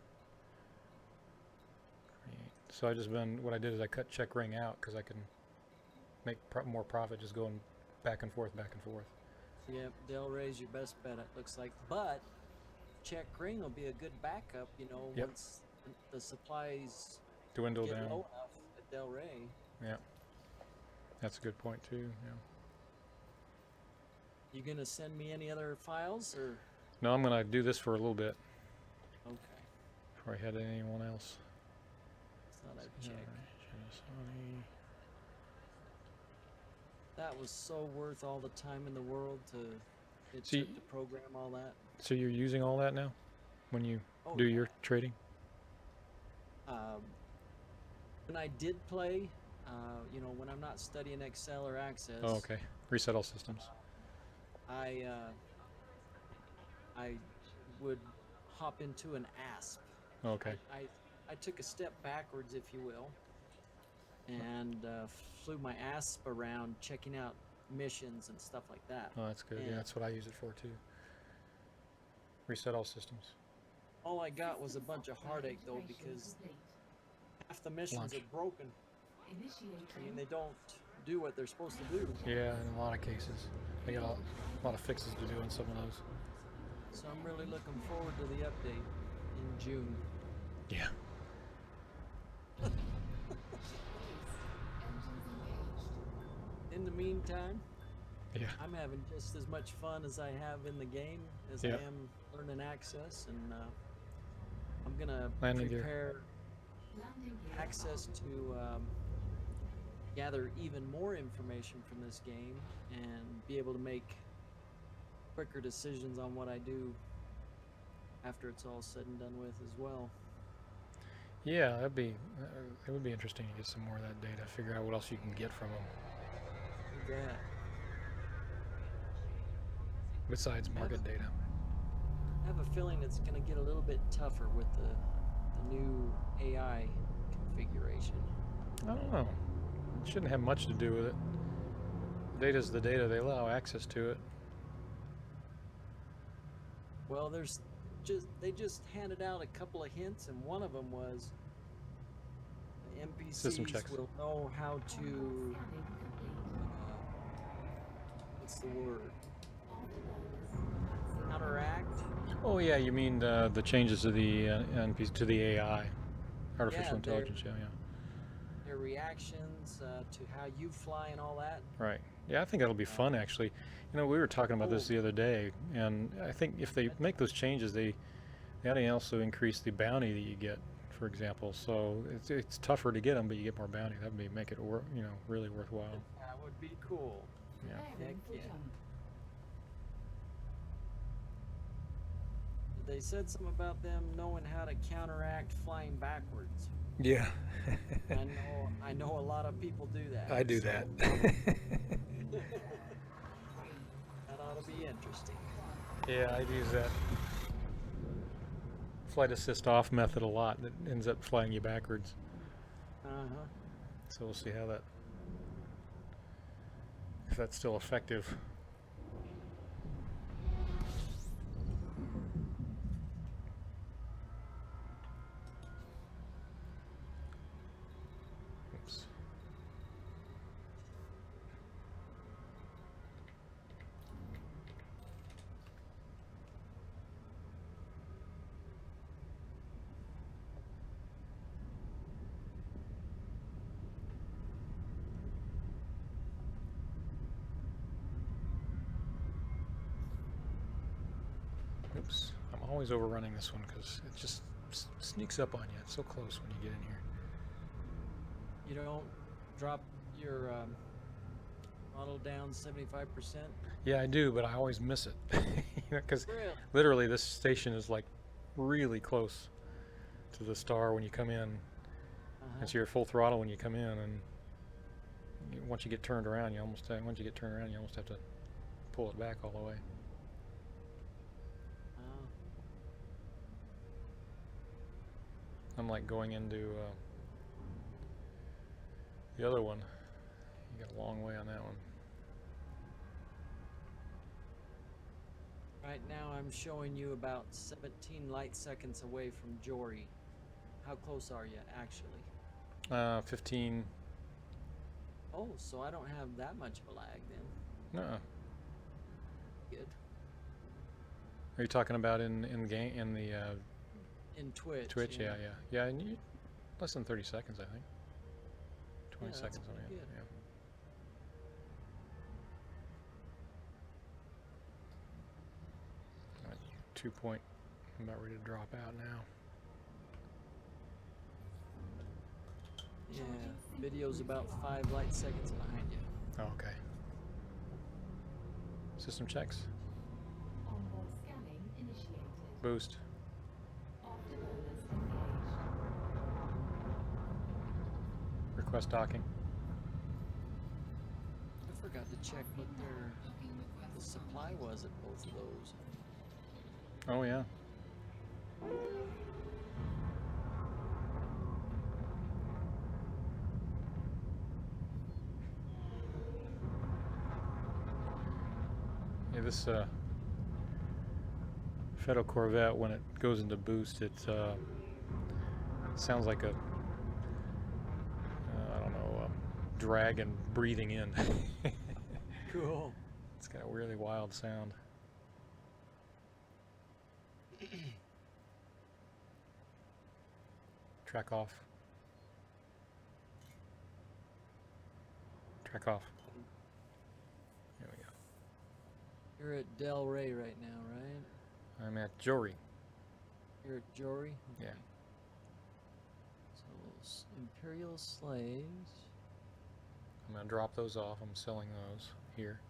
So what I did is I cut Check Ring out because I can make more profit just going back and forth, back and forth. Yep, Delray's your best bet, it looks like. But Check Ring will be a good backup, Yep. once the supplies Dwindle get down. low enough at Delray. Yeah. That's a good point too. Yeah. You gonna send me any other files or? No, I'm gonna do this for a little bit Okay. before I head to anyone else. Thought I'd check. Genesani. That was so worth all the time in the world to it See- took to program all that. So you're using all that now when you Oh, do yeah. your trading? When I did play, you know, when I'm not studying Excel or Access, Oh, okay. Reset all systems. I would hop into an ASP. Oh, okay. I took a step backwards, if you will, and flew my ASP around checking out missions and stuff like that. Oh, that's good. Yeah, And that's what I use it for too. Reset all systems. all I got was a bunch of heartache though, because half the missions Lunch. are broken. I mean, they don't do what they're supposed to do. Yeah, in a lot of cases. They got a lot of fixes to do on some of those. So I'm really looking forward to the update in June. Yeah. In the meantime, Yeah. I'm having just as much fun as I have in the game as Yeah. I am learning Access, and I'm gonna Landing gear. prepare Access to gather even more information from this game and be able to make quicker decisions on what I do after it's all said and done with as well. Yeah, that'd be. It would be interesting to get some more of that data. Figure out what else you can get from them Yeah. besides market data. I have a feeling it's going to get a little bit tougher with the new AI configuration. I don't know. It shouldn't have much to do with it. The data's the data. They allow access to it. Well, they just handed out a couple of hints, and one of them was the System NPCs checks. will know how to what's the word? Counteract. Oh yeah, you mean the changes to the NPC to the AI, artificial Yeah, intelligence? Yeah, yeah. Their reactions to how you fly and all that. Right. Yeah, I think that'll be fun actually. You know, we were talking about this the other day, and I think if they make those changes, they ought to also increase the bounty that you get, for example. So it's tougher to get them, but you get more bounty. That would make it really worthwhile. That would be cool. Yeah. Heck yeah. They said something about them knowing how to counteract flying backwards. Yeah. I know a lot of people do that. I do so that. that ought to be interesting. Yeah, I use that flight assist off method a lot. That ends up flying you backwards. Uh-huh. So we'll see how if that's still effective. Oops. Oops. I'm always overrunning this one because it just sneaks up on you. It's so close when you get in here. You don't drop your model down 75%? Yeah, I do, but I always miss it. Because Really? literally this station is like really close to the star when you come in. Uh-huh. It's your full throttle when you come in, and once you get turned around, you almost have to pull it back all the way. Oh. I'm like going into the other one. You got a long way on that one. Right now I'm showing you about 17 light seconds away from Jory. How close are you, actually? 15. Oh, so I don't have that much of a lag then. No. Good. Are you talking about in game in the In Twitch. Twitch? Yeah, yeah. And less than 30 seconds, I think. 20 that's seconds on pretty it. good. Yeah. 2 point. I'm about ready to drop out now. Yeah, video's about 5 light seconds behind you. Oh, okay. System checks. Onboard scanning initiated. Boost. Afterburners engaged. Request docking. I forgot to check what Docking the request supply was at both of those. Oh, yeah. Yeah, this Federal Corvette, when it goes into boost, it sounds like a, I don't know, a dragon breathing in. Cool. It's got a really wild sound. Track off. Track off. There we go. You're at Del Rey right now, right? I'm at Jory. You're at Jory? Yeah. So, Imperial slaves. I'm gonna drop those off. I'm selling those here.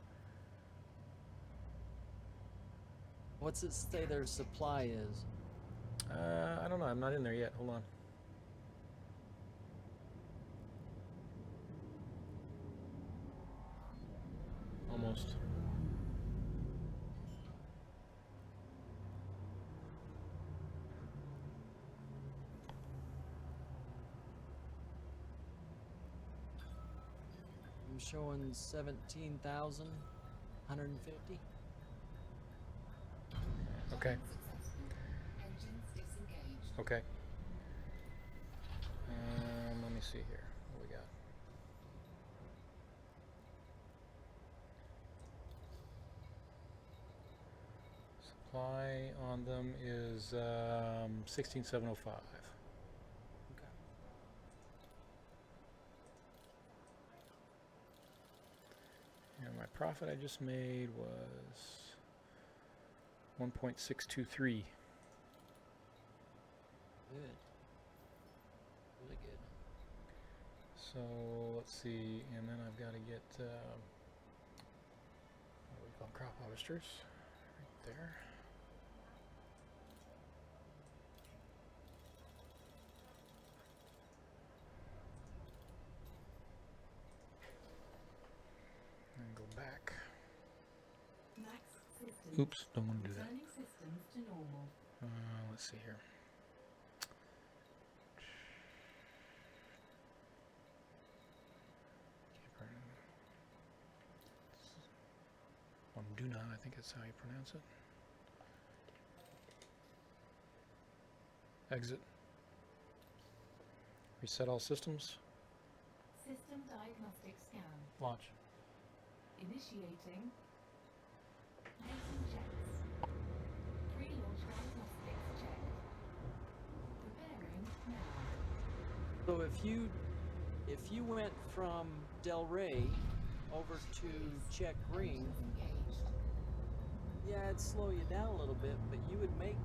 What's it say their supply is? I don't know. I'm not in there yet. Hold on. Almost. I'm showing 17,150. Okay. successful. Engines disengaged. Okay. Let me see here. What we got? Supply on them is 16,705. Okay. And my profit I just made was 1.623. Good. Really good. So let's see, and then I've got to get what do we call them? Crop harvesters right there. And go back. Max systems. Oops, don't want to do that. Returning systems to normal. Let's see here. Onduna, I think that's how you pronounce it. Exit. Reset all systems. System diagnostic scan. Launch. Initiating. Making checks. Pre-launch diagnostics checked. Preparing now. So if you went from Del Rey over to Check Ring, Engaged. yeah, it'd slow you down a little bit, but you would make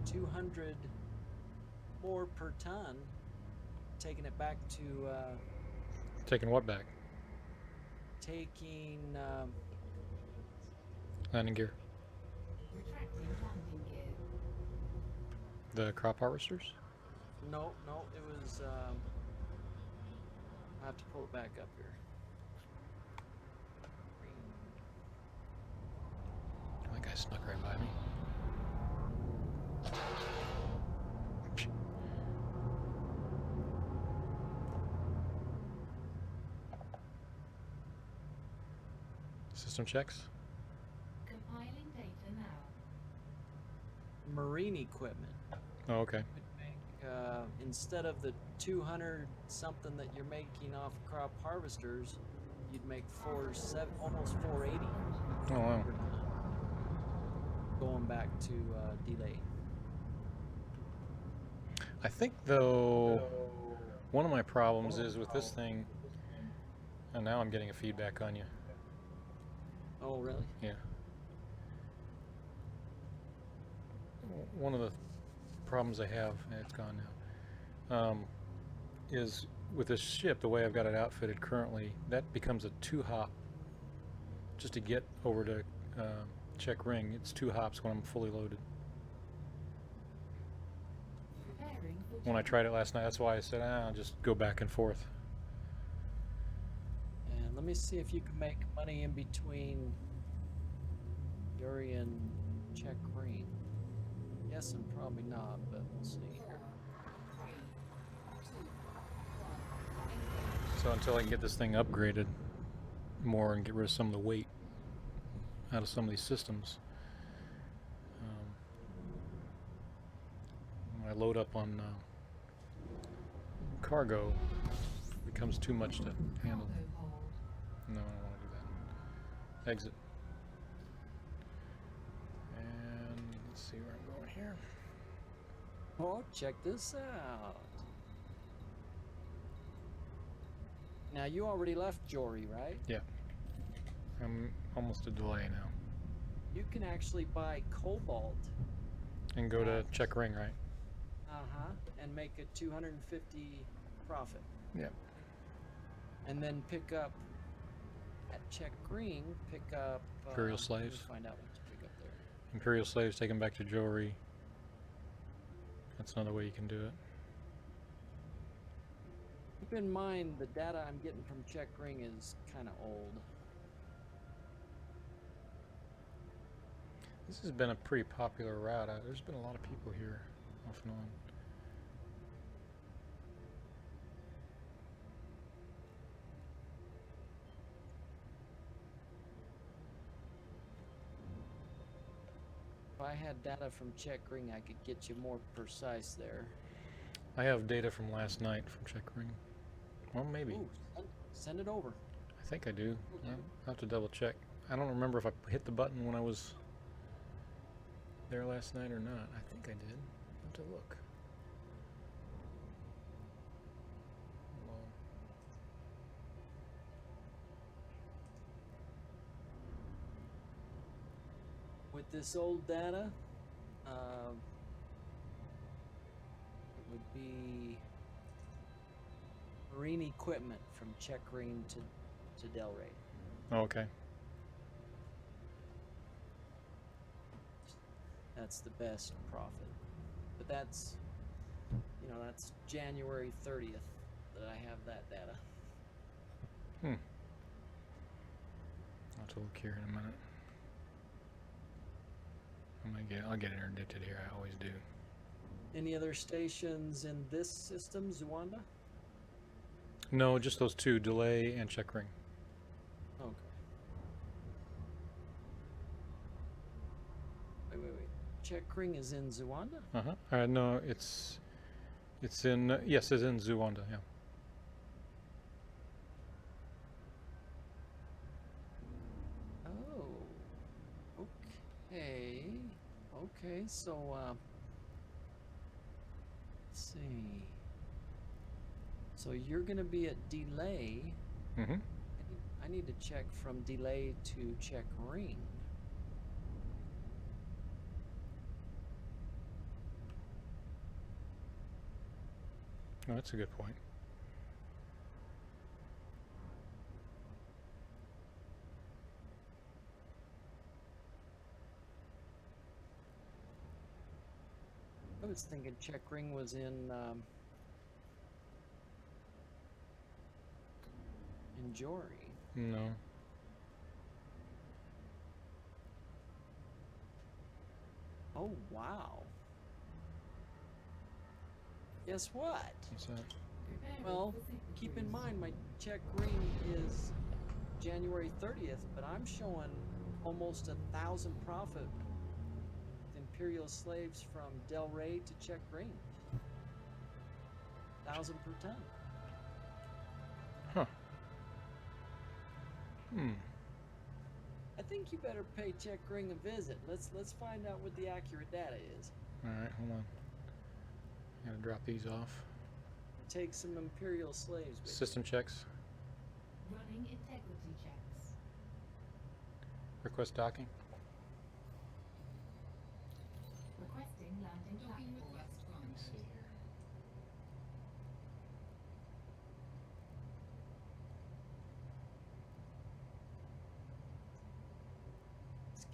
200 more per ton, taking it back to Taking what back? taking Landing gear. Retracting landing gear. The crop harvesters? no, it was I have to pull it back up here. That guy snuck right by me. System checks. Compiling data now. Marine equipment. Oh, okay. Would make, instead of the 200 something that you're making off crop harvesters, you'd make almost 480 Oh, wow. per ton. Going back to delay. I think, though, one of my problems is with this thing, and now I'm getting a feedback on you. Oh, really? Yeah. one of the problems I have, and it's gone now, is with this ship, the way I've got it outfitted currently, that becomes a 2-hop just to get over to check ring. It's 2 hops when I'm fully loaded. Preparing for When I jump. tried it last night, that's why I said, I'll just go back and forth. And let me see if you can make money in between Yuri and Check Green. Yes, and probably not, but we'll see. 4, 3, 2, 1. Engage. So until I can get this thing upgraded more and get rid of some of the weight out of some of these systems, when I load up on cargo, it becomes too much to handle. Cargo hold. No, I don't want to do that. Exit. And let's see where I'm going here. Oh, check this out. Now, you already left Jory, right? Yeah. I'm almost a delay now. You can actually buy Cobalt, And go to check ring, right? and make a 250 profit. Yep. And then pick up at Check Green, pick up Imperial let me slaves. find out what to pick up there. Imperial slaves, take them back to Jewelry. That's another way you can do it. Keep in mind the data I'm getting from Check Ring is kind of old. This has been a pretty popular route. There's been a lot of people here off and on. If I had data from Check Ring, I could get you more precise there. I have data from last night from check ring. Well, maybe. Ooh, send it over. I think I do. I'll have to double check. I don't remember if I hit the button when I was there last night or not. I think I did. I'll have to look. Hold on. With this old data, it would be marine equipment from Check Ring to Delray. Oh, okay. That's the best profit. But that's, that's January 30th that I have that data. I'll have to look here in a minute. I'll get interdicted here. I always do. Any other stations in this system, Zuanda? No, just those two, delay and check ring. Okay. Wait. Check Ring is in Zuanda? Uh-huh. No, it's in yes, it's in Zuanda. Yeah. Oh. Okay, so let's see. So you're gonna be at delay. Mm-hmm. I need to check from delay to check ring. Oh, that's a good point. I was thinking check ring was in Jory. No. Oh wow. Guess what? What's that? Preparing Well, for signal keep in cruise. mind my check ring is January 30th, but I'm showing almost 1,000 profit with Imperial slaves from Del Rey to check ring. 1,000 per ton. Huh. I think you better pay check ring a visit. Let's find out what the accurate data is. All right, hold on. Gotta drop these off. Take some Imperial slaves with you. System checks. Running integrity checks. Request docking. Requesting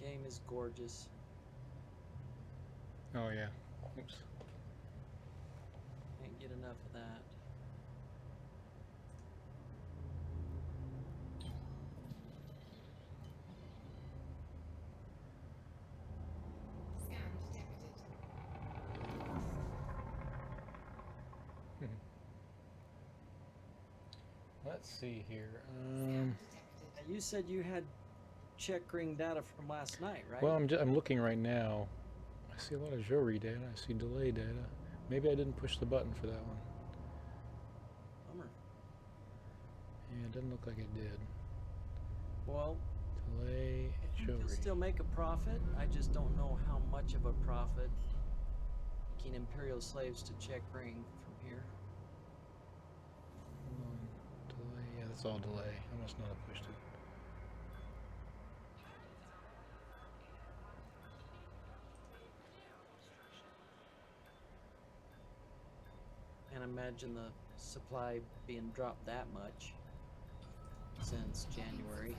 game is gorgeous. Oh yeah. Oops. Can't get enough of that. Scan detected. Let's see here. Scan detected. Now, you said you had check ring data from last night, right? Well, I'm looking right now. I see a lot of Jori data. I see delay data. Maybe I didn't push the button for that one. Bummer. Yeah, it doesn't look like it did. Well, Delay you'll Jori. still make a profit. I just don't know how much of a profit making Imperial slaves to check ring from here. Hold on. Delay. Yeah, that's all delay. I must not have pushed it. Can't imagine the supply being dropped that much since January.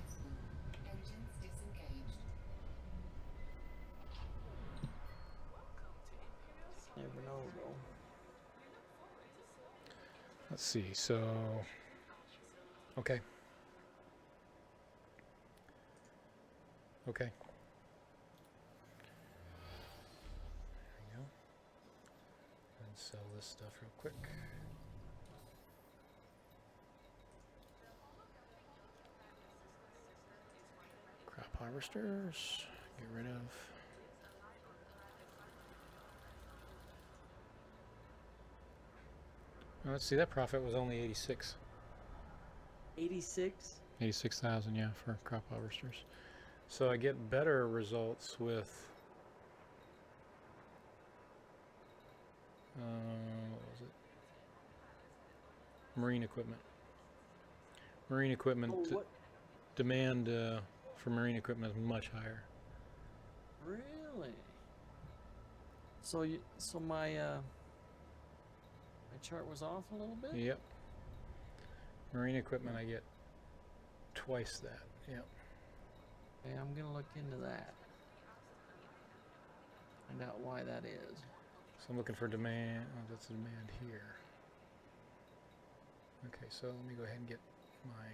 Engines disengaged. Never know though. Let's see. So, okay. Okay. There we go. And sell this stuff real quick. Crop harvesters. Get rid of. Well, let's see. That profit was only 86. 86? 86,000, yeah, for crop harvesters. So I get better results with what was it? Marine equipment. Marine equipment Oh, what? demand for marine equipment is much higher. Really? So my my chart was off a little bit? Yep. Marine equipment I get twice that. Yep. Okay, I'm gonna look into that. Find out why that is. So I'm looking for demand. Oh, that's the demand here. Okay, so let me go ahead and get my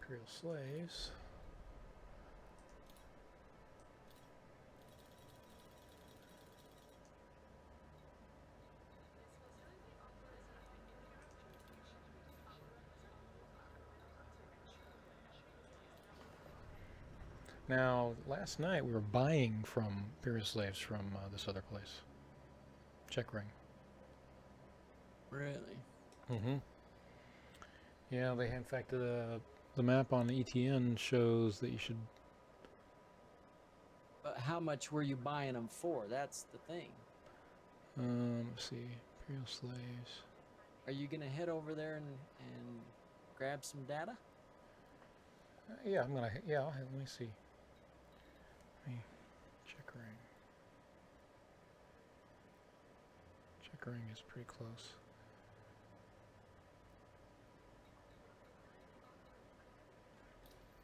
Imperial slaves. Now, last night we were buying from Imperial slaves from this other place. Check ring. Really? Mm-hmm. Yeah, they in fact the map on the ETN shows that you should. But how much were you buying them for? That's the thing. Let's see, Imperial slaves. Are you gonna head over there and grab some data? Yeah, I'm gonna. Yeah, let me see. Let me check ring. Check ring is pretty close.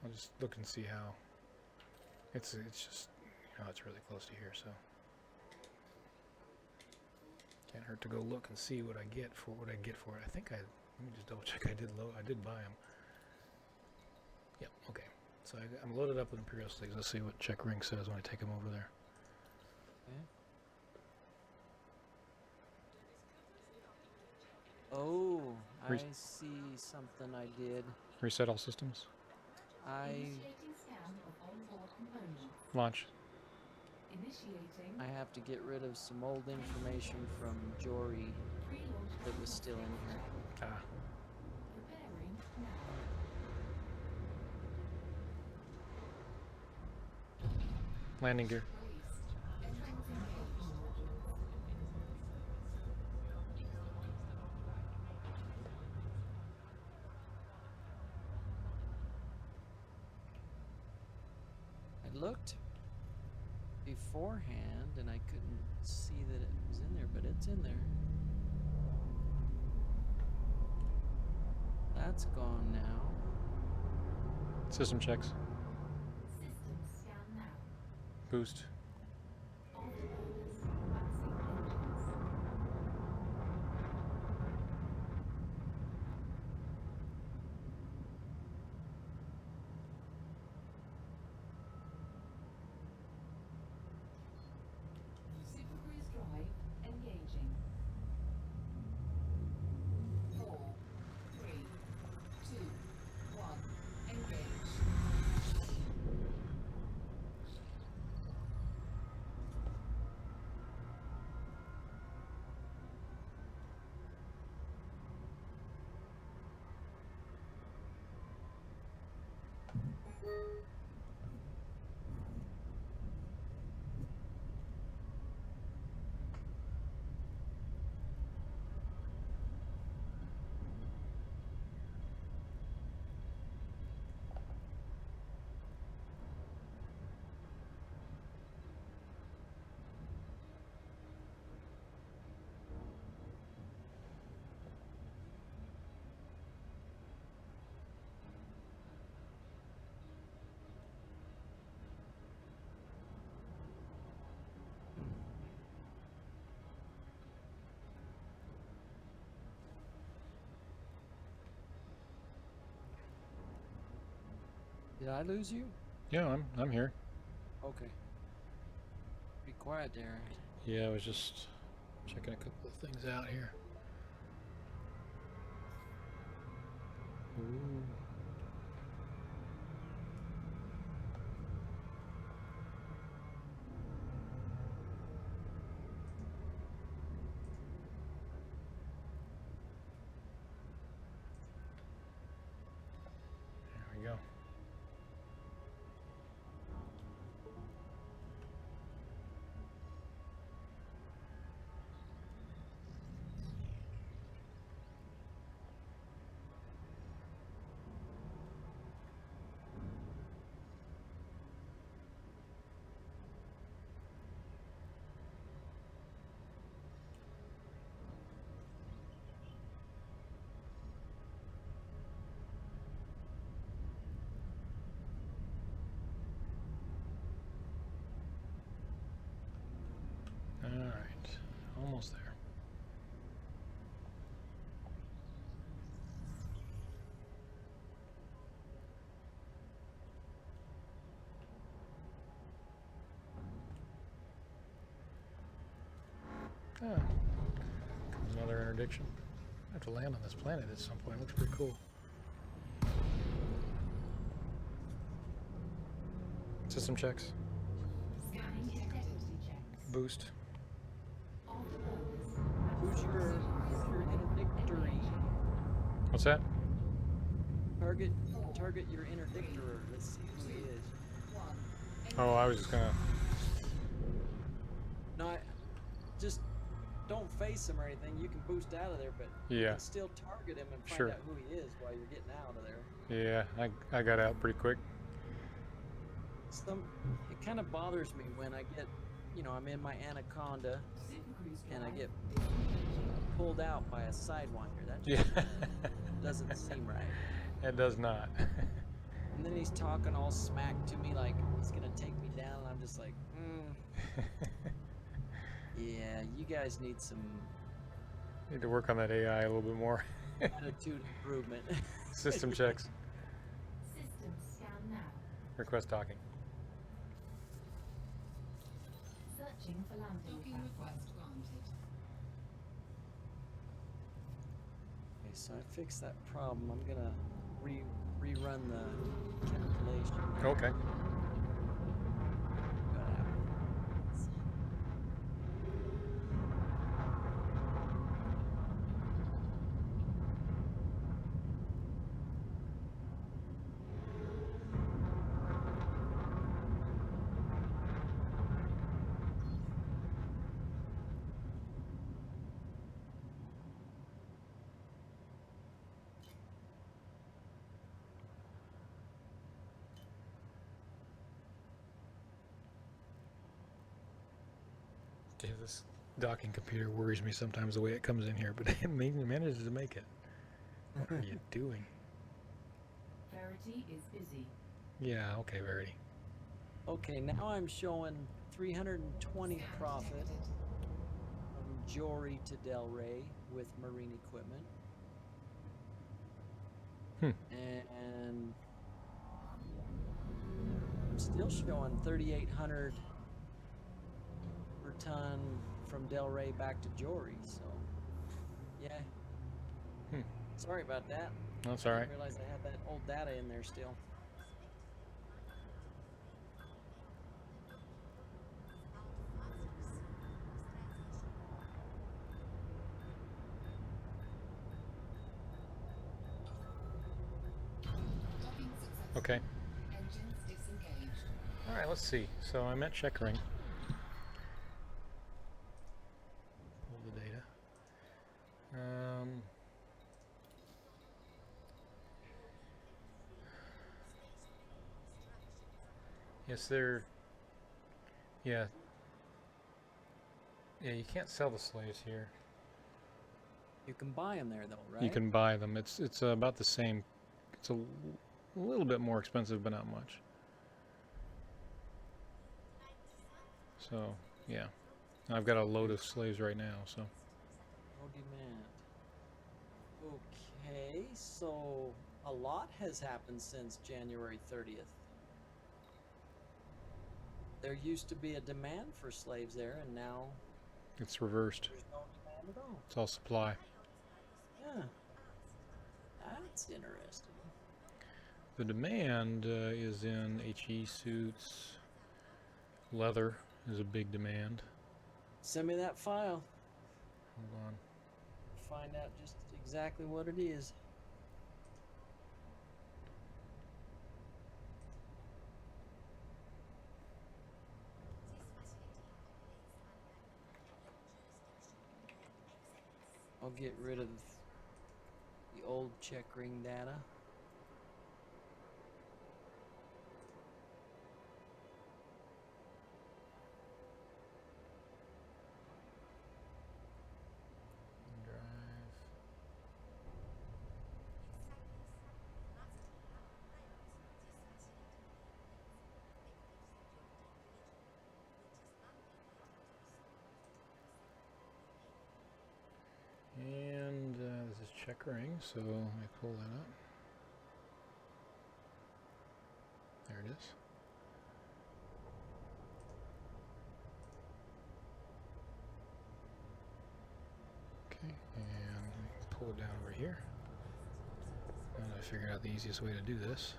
I'll just look and see how. It's just it's really close to here, so can't hurt to go look and see what I get for it. I think let me just double check. I did buy them. Yep. Okay. So I'm loaded up with Imperial slaves. Let's see what check ring says when I take them over there. Okay. Oh, I Res- see something I did. Reset all systems. Initiating scan of onboard components. Launch. Initiating I have to get rid of some old information from Jori pre-launch that was still in here. Ah. preparing now. Landing gear. Released. Engines engaged. I looked beforehand and I couldn't see that it was in there, but it's in there. That's gone now. System checks. Systems scan boost. Afterburners. Waxing engines. Super Cruise drive engaging. 4, 3, 2, 1. Engage. Did I lose you? Yeah, I'm here. Okay. Be quiet there. Yeah, I was just checking a couple of things out here. Ooh. There we go. All right, almost there. Ah, comes another interdiction. I have to land on this planet at some point. Looks pretty cool. System checks. Scanning integrity checks. Boost. Afterburners. Who's your interdictory? What's that? Target your interdictor. Let's see who he is. 1. Oh, I was just gonna. No, just don't face him or anything. You can boost out of there, but you Yeah. can still target him and find Sure. out who he is while you're getting out of there. Yeah, I got out pretty quick. It kind of bothers me when I get, I'm in my Anaconda Super Cruise and I drive get disengaging. pulled out by a sidewinder. That Yeah. doesn't seem right. It does not. And then he's talking all smack to me like he's gonna take me down, and I'm just like, yeah, you guys need some Need to work on that AI a little bit more. attitude improvement. System checks. System scan now. Request talking. Searching for landing Docking platform. request granted. Okay, so I fixed that problem. I'm gonna rerun the calculation. Okay. What happens? Yeah, this docking computer worries me sometimes the way it comes in here, but it manages to make it. What are you doing? Verity is busy. Yeah, okay, Verity. Okay, now I'm showing 320 Sound profit detected. from Jory to Delray with marine equipment. And I'm still showing 3,800 per ton from Delray back to Jory. So, yeah. Hmm. Sorry about that. That's all right. Didn't realize I had that old data in there still. Docking successful. Okay. Engines disengaged. All right, let's see. So I'm at checkering. Pull the data. Yes, they're. Yeah. Yeah, you can't sell the slaves here. You can buy them there, though, right? You can buy them. It's about the same. It's a little bit more expensive, but not much. So yeah, I've got a load of slaves right now. So No demand. Okay, so a lot has happened since January 30th. There used to be a demand for slaves there, and now it's reversed. there's no demand at all. It's all supply. Yeah, that's interesting. The demand is in HE suits. Leather is a big demand. Send me that file. Hold on. Find out just exactly what it is. I'll get rid of the old check ring data. Drive. And this is checkering, so I pull that up. There it is. Okay, and pull it down over here. And I figured out the easiest way to do this.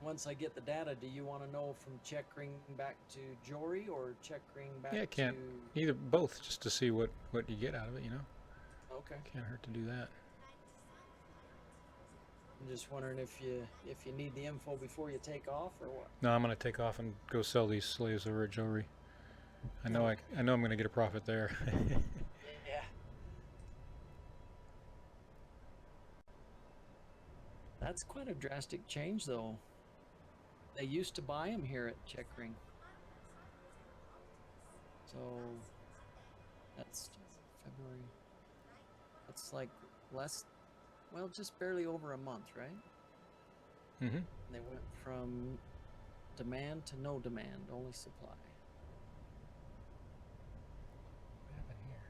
Once I get the data, do you want to know from check ring back to Jory or check ring back Yeah, can't to... either, both, just to see what you get out of it. You know, Okay. can't hurt to do that. I'm just wondering if you need the info before you take off or what. No, I'm gonna take off and go sell these slaves over at Jory. I know Okay. I know I'm gonna get a profit there. Yeah. That's quite a drastic change, though. They used to buy them here at check ring. So that's February. That's like less, well, just barely over a month, right? Mm-hmm. They went from demand to no demand, only supply. What happened here?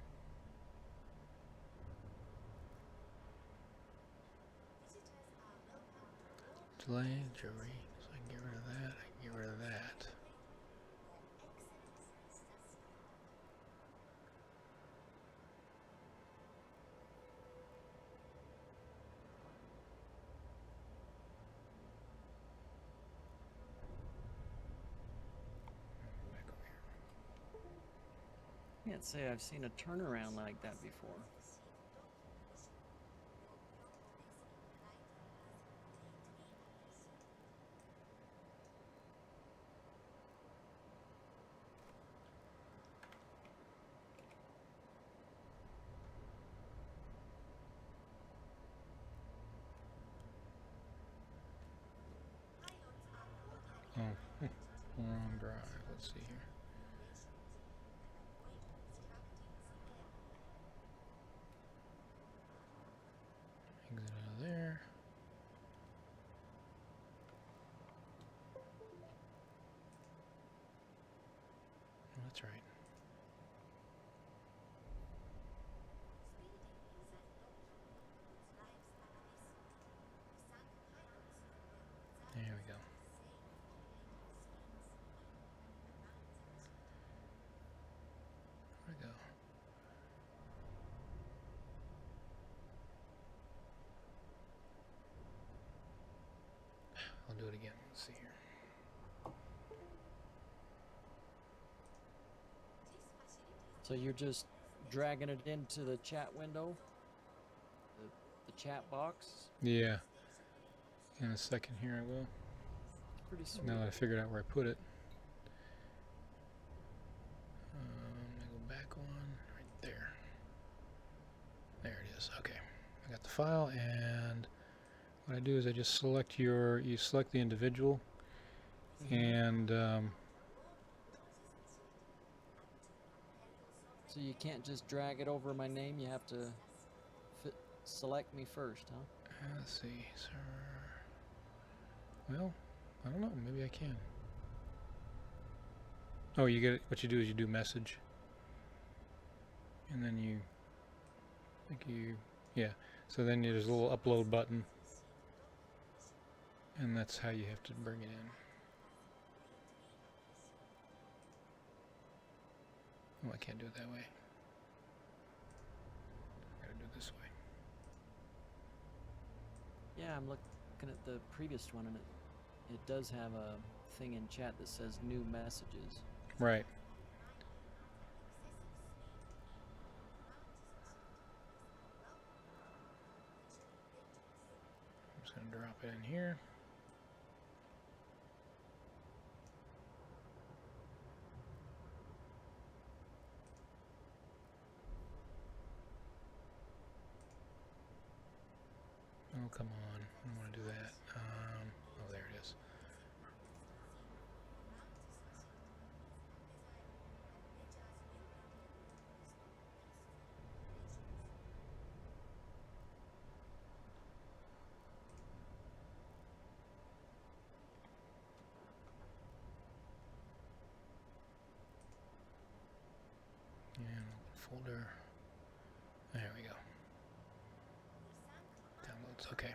Delay, Jory. So I can get rid of that. I can get rid of that. Back over here. Can't say I've seen a turnaround like that before. Oh, wrong drive. Let's see here. do it again. Let's see here. So you're just dragging it into the chat window, the chat box. Yeah. In a second here, I will. Pretty sweet. Now that I figured out where I put it. Let me go back one right there. There it is. Okay. I got the file, and what I do is I just select you select the individual, and So you can't just drag it over my name. You have to select me first, huh? let's see, sir. Well, I don't know. Maybe I can. Oh, you get it. What you do is you do message, and then yeah. So then there's a little upload button, and that's how you have to bring it in. Oh, I can't do it that way. I gotta do it this way. Yeah, I'm looking at the previous one, and it does have a thing in chat that says new messages. Right. I'm just gonna drop it in here. Oh, come on. I don't want to do that. Oh, there it is. And open folder. There we go. Downloads. Okay.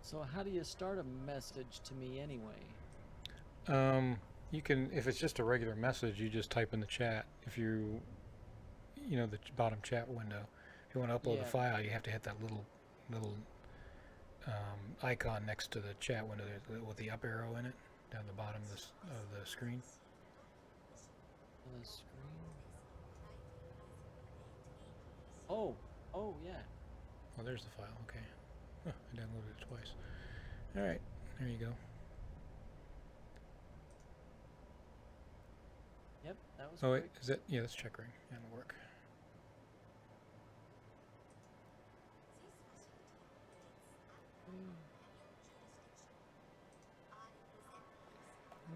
So how do you start a message to me anyway? You can, if it's just a regular message, you just type in the chat. If you know, the bottom chat window. If you want to upload the file, you have to hit that little icon next to the chat window with the up arrow in it, down the bottom of the screen. The screen. Oh, yeah. Oh, there's the file. Okay. Huh, I downloaded it twice. All right, there you go. Yep, that was Oh wait, quick. is that? Yeah, that's checkering. That'll work.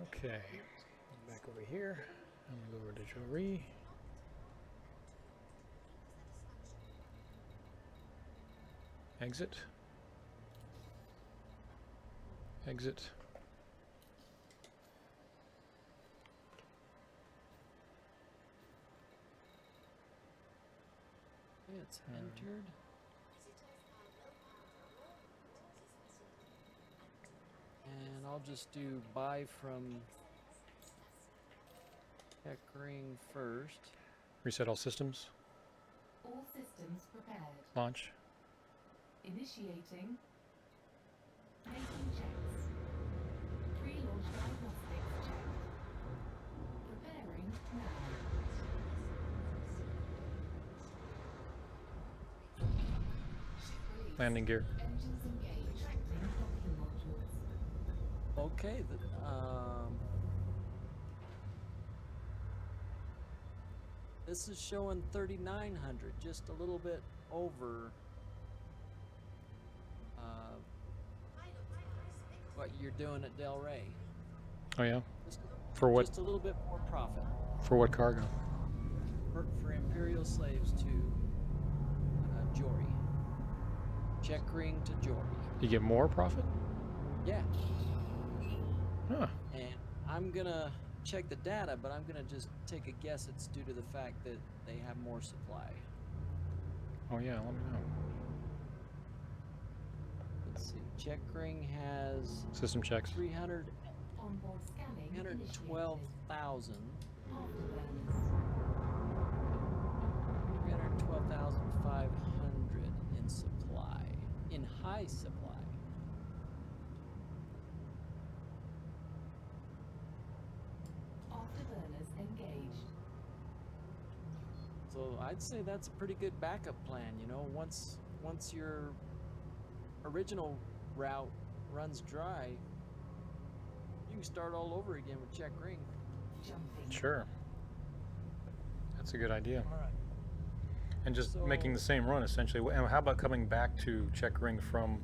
Okay, back over here. I'm gonna go over to Jory. Exit. Exit. It's entered. And I'll just do buy from Checkring first. Reset all systems. All systems prepared. Launch. Initiating. Making checks. Pre-launch diagnostics check. Preparing now. Release. Landing gear. Engines engaged. Retracting docking modules. Okay, this is showing 3,900, just a little bit over what you're doing at Del Rey. Oh yeah. Just, For what? Just a little bit more profit. For what cargo? For Imperial slaves to Jory. Checkring to Jory. You get more profit? Yeah. Huh. And I'm gonna check the data, but I'm gonna just take a guess it's due to the fact that they have more supply. Oh yeah, let me know. Let's see. Checkring has System checks. 300, Onboard scanning. 312,000. Afterburners. 312,500 in supply. In high supply. Afterburners engaged. So I'd say that's a pretty good backup plan, you know, once your original route runs dry, you can start all over again with check ring. Jumping. Sure. That's a good idea. All right. And just making the same run essentially. And how about coming back to check ring from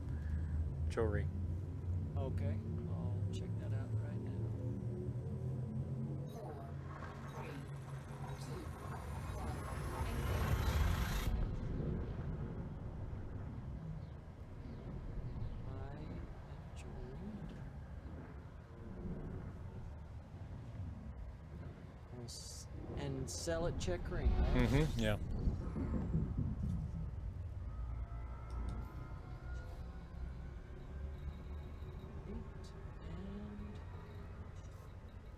Jori? Okay. I'll check that out right now. 4, 3, 2, 1 engage. And sell at check ring, right? Mm-hmm. Yeah.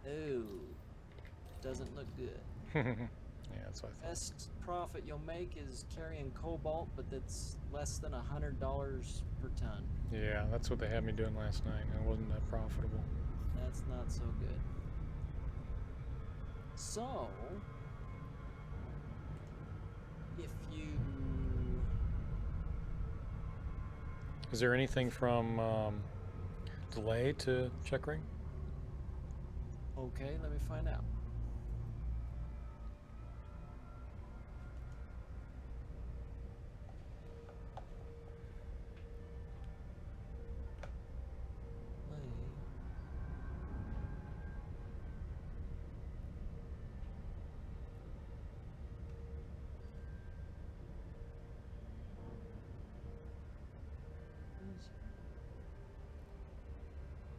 And oh, doesn't look good. Yeah, that's what I thought. Best profit you'll make is carrying cobalt, but that's less than $100 per ton. Yeah, that's what they had me doing last night. It wasn't that profitable. That's not so good. So, if you Is there anything from delay to check ring? okay, let me find out.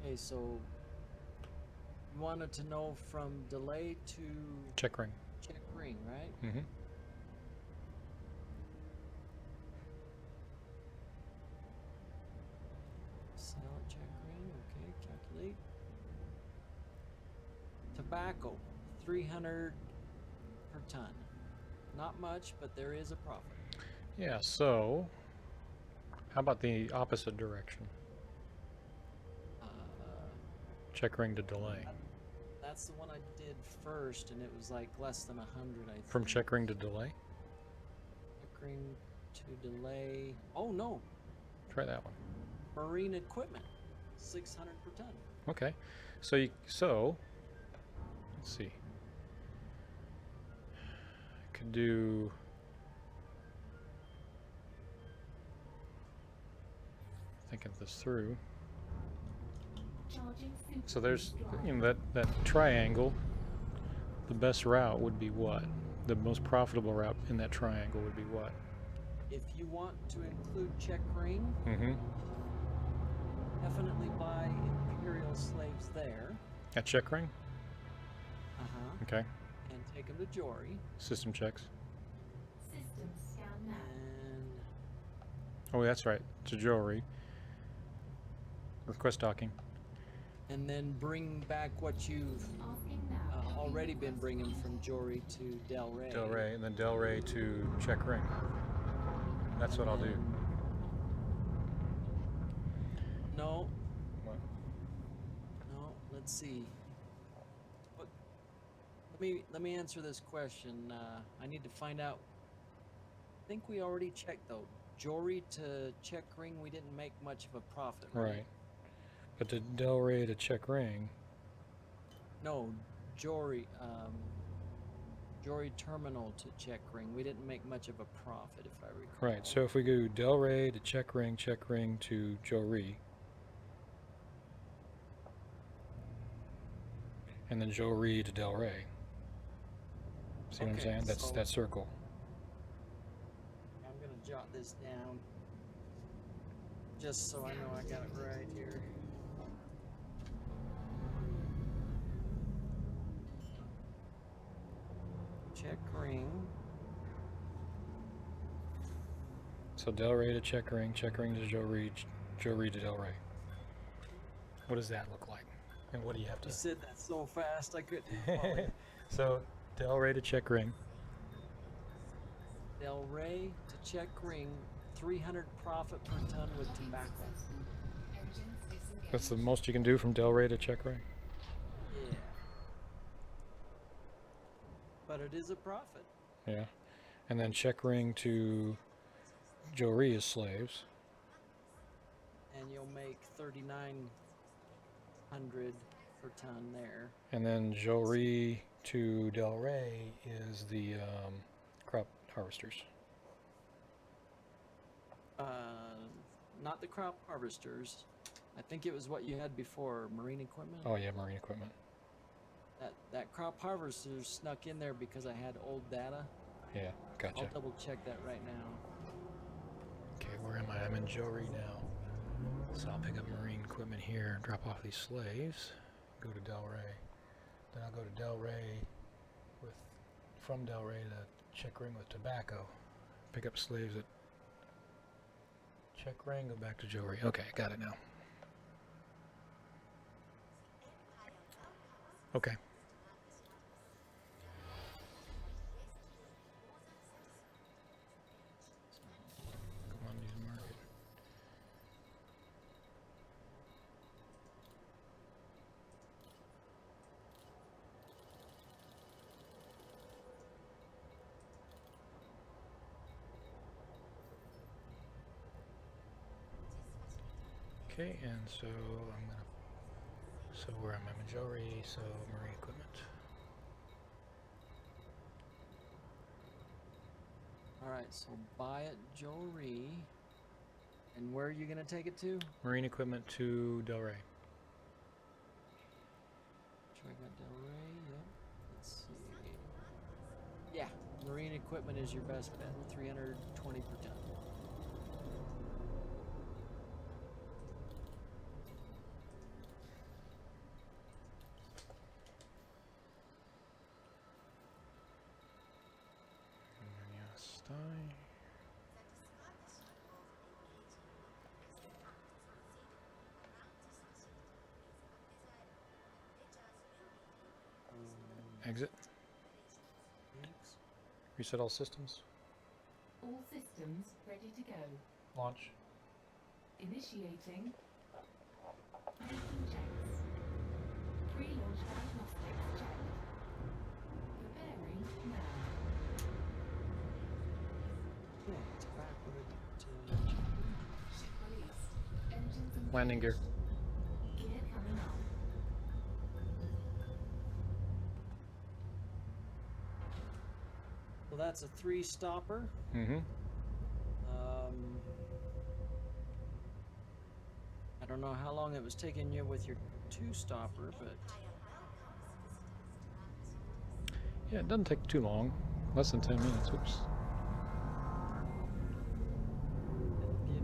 Okay, so you wanted to know from delay to Check ring. check ring, right? Mm-hmm. Sell at check ring, okay, calculate. Tobacco, 300 per ton. Not much, but there is a profit. Yeah, so how about the opposite direction? Uh, Check ring to delay. That's the one I did first, and it was like less than 100, I think. From check ring to delay? Check ring to delay. Oh no, Try that one. marine equipment, 600 per ton. Okay. So let's see. I could do thinking this through. charging super. So there's that triangle. The best route would be what? The most profitable route in that triangle would be what? If you want to include check ring, Mm-hmm. definitely buy Imperial slaves there. At check ring? Uh-huh. Okay. And take them to Jori. System checks. System scan now. And Oh, that's right. To Jewelry. Request docking. then bring back what you've Asking now. already been bringing from Jori to Del Rey. Del Rey, and then Del Rey to check ring. That's what I'll do. No, What? no. Let's see. What? Let me answer this question. I need to find out. I think we already checked though. Jori to check ring, we didn't make much of a profit. Right. But the Del Rey to check ring. No, Jori. Jori terminal to check ring, we didn't make much of a profit, if I recall. Right. So if we go Del Rey to check ring to Jewelry, and then Jewelry to Del Rey. See what I'm Okay, saying? That's so- that circle. I'm gonna jot this down, just so I know I got it right here. Check ring. So Del Rey to check ring to Jewelry to Del Rey. What does that look like? And what do you have You to? said that so fast I couldn't follow you. So Del Rey to check ring. Del Rey to check ring, 300 profit per ton with tobacco. Engines disengaged. That's the most you can do from Delray to Checkray. Yeah. But it is a profit. Yeah. And then Checkring to Jori is slaves. And you'll make 3,900 per ton there. And then Jori to Delray is the crop harvesters. Not the crop harvesters. I think it was what you had before, marine equipment. Oh yeah, marine equipment. That crop harvester snuck in there because I had old data. Yeah, gotcha. I'll double check that right now. Okay, where am I? I'm in Jori now. So I'll pick up marine equipment here, drop off these slaves, go to Delray. Then I'll go to Delray from Delray to Checkring with tobacco. Pick up slaves at Checkring, go back to Jori. Okay, got it now. Okay. Commodities market. Okay, and so I'm gonna. So where am I? Majority, so marine equipment. Alright, so buy at Jori. And where are you going to take it to? Marine equipment to Delray. Check out Delray, yep. Let's see. Yeah, marine equipment is your best bet. 320 per ton. Exit. Thanks. Reset all systems. All systems ready to go. Launch. Initiating. Making checks. Pre-launch diagnostics checked. Preparing now. Yeah, it's backward to Ship released. Engines engaged. Landing gear. Gear coming up. Well, that's a 3-stopper. Mm-hmm. I don't know how long it was taking you with your 2-stopper, but Yeah, it doesn't take too long. Less than 10 minutes. Oops. it'll give you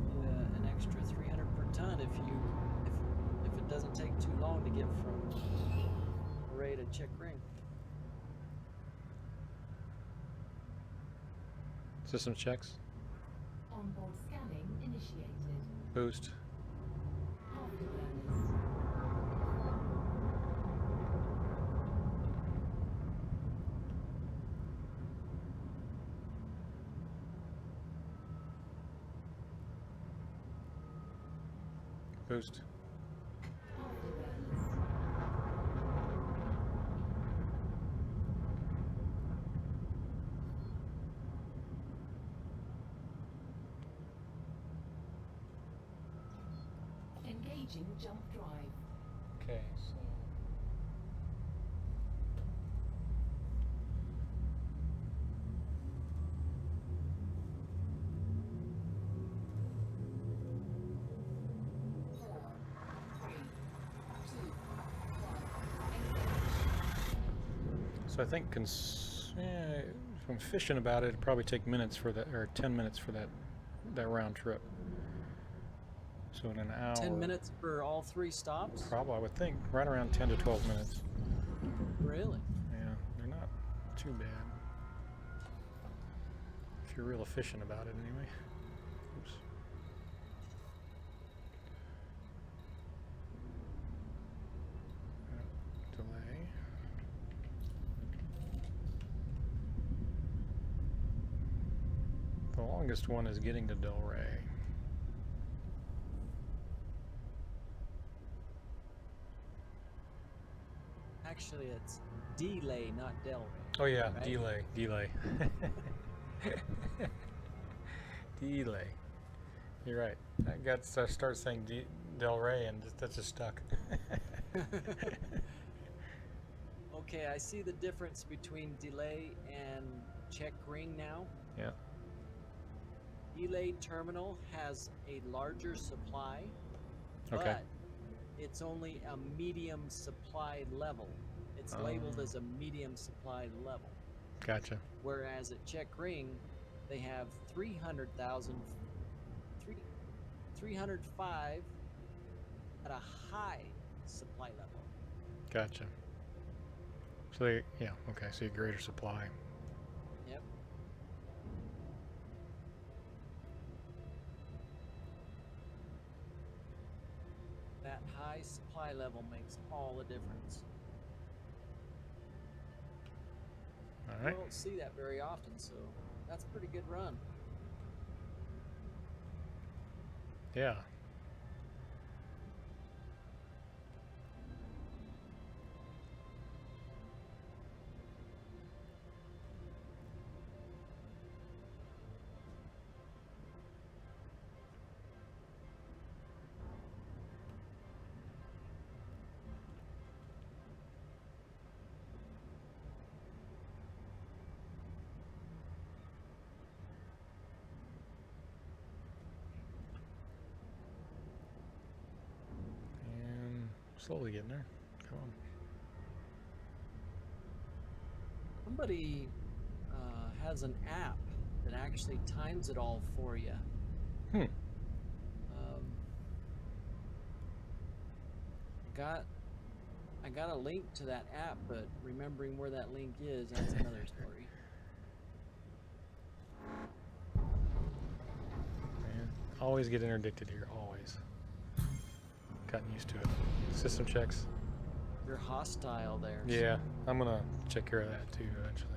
an extra 300 per ton if it doesn't take too long to get from Array to Check Ring. System checks. Onboard scanning initiated. Boost. Afterburners. Boost. Afterburners. Engaging jump drive. Okay, so. So I think if I'm fishing about it, it'd probably take minutes for that, or 10 minutes for that round trip. So in an hour. 10 minutes for all 3 stops? Probably, I would think, right around 10 to 12 minutes. Really? Yeah, they're not too bad. If you're real efficient about it, anyway. Oops. Delay. The longest one is getting to Delray. Actually, it's Delay, not Delray. Oh yeah, Right? delay. Delay. You're right. I got to start saying Delray, and that's just stuck. Okay, I see the difference between Delay and Check Ring now. Yeah. Delay Terminal has a larger supply, Okay. but it's only a medium supply level. It's labeled as a medium supply level. Gotcha. Whereas at Check Ring, they have 305 at a high supply level. Gotcha. So they, yeah, okay. So you greater supply. Yep. That high supply level makes all the difference. All You right. don't see that very often, so that's a pretty good run. Yeah. And slowly getting there. Come on. Somebody has an app that actually times it all for you. Hmm. I got a link to that app, but remembering where that link is, that's another story. Man, always get interdicted here. Always. Gotten used to it. System checks. You're hostile there. Yeah, I'm gonna check care of that too eventually.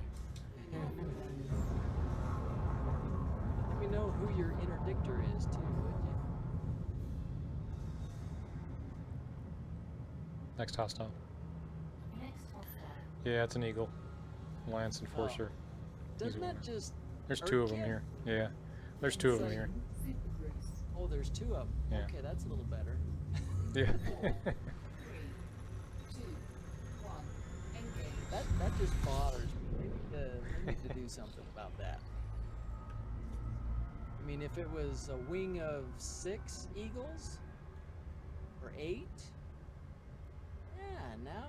Let me know who your interdictor is too, would you? Next hostile. Next hostile. Yeah, it's an eagle. Lance Enforcer. Doesn't one. that just... There's two of them Urchin? here. Yeah. There's two of them here. Super Bruce. Oh, there's two of them. Yeah. Okay, that's a little better. Yeah. 3, 2, 1. Engage. That just bothers me. They need to do something about that. I mean, if it was a wing of 6 eagles or 8, yeah, now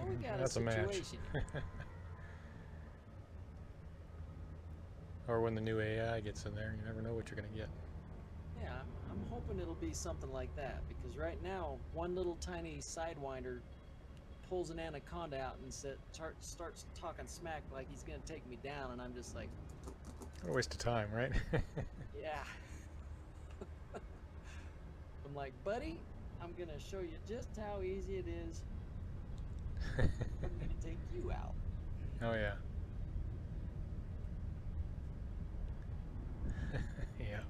we got That's a a match. situation. Or when the new AI gets in there, you never know what you're gonna get. Yeah, I'm hoping it'll be something like that, because right now one little tiny sidewinder pulls an anaconda out and starts talking smack like he's gonna take me down, and I'm just like, What a waste of time, right? yeah. I'm like, buddy, I'm gonna show you just how easy it is for me to take you out. Oh yeah. Yeah.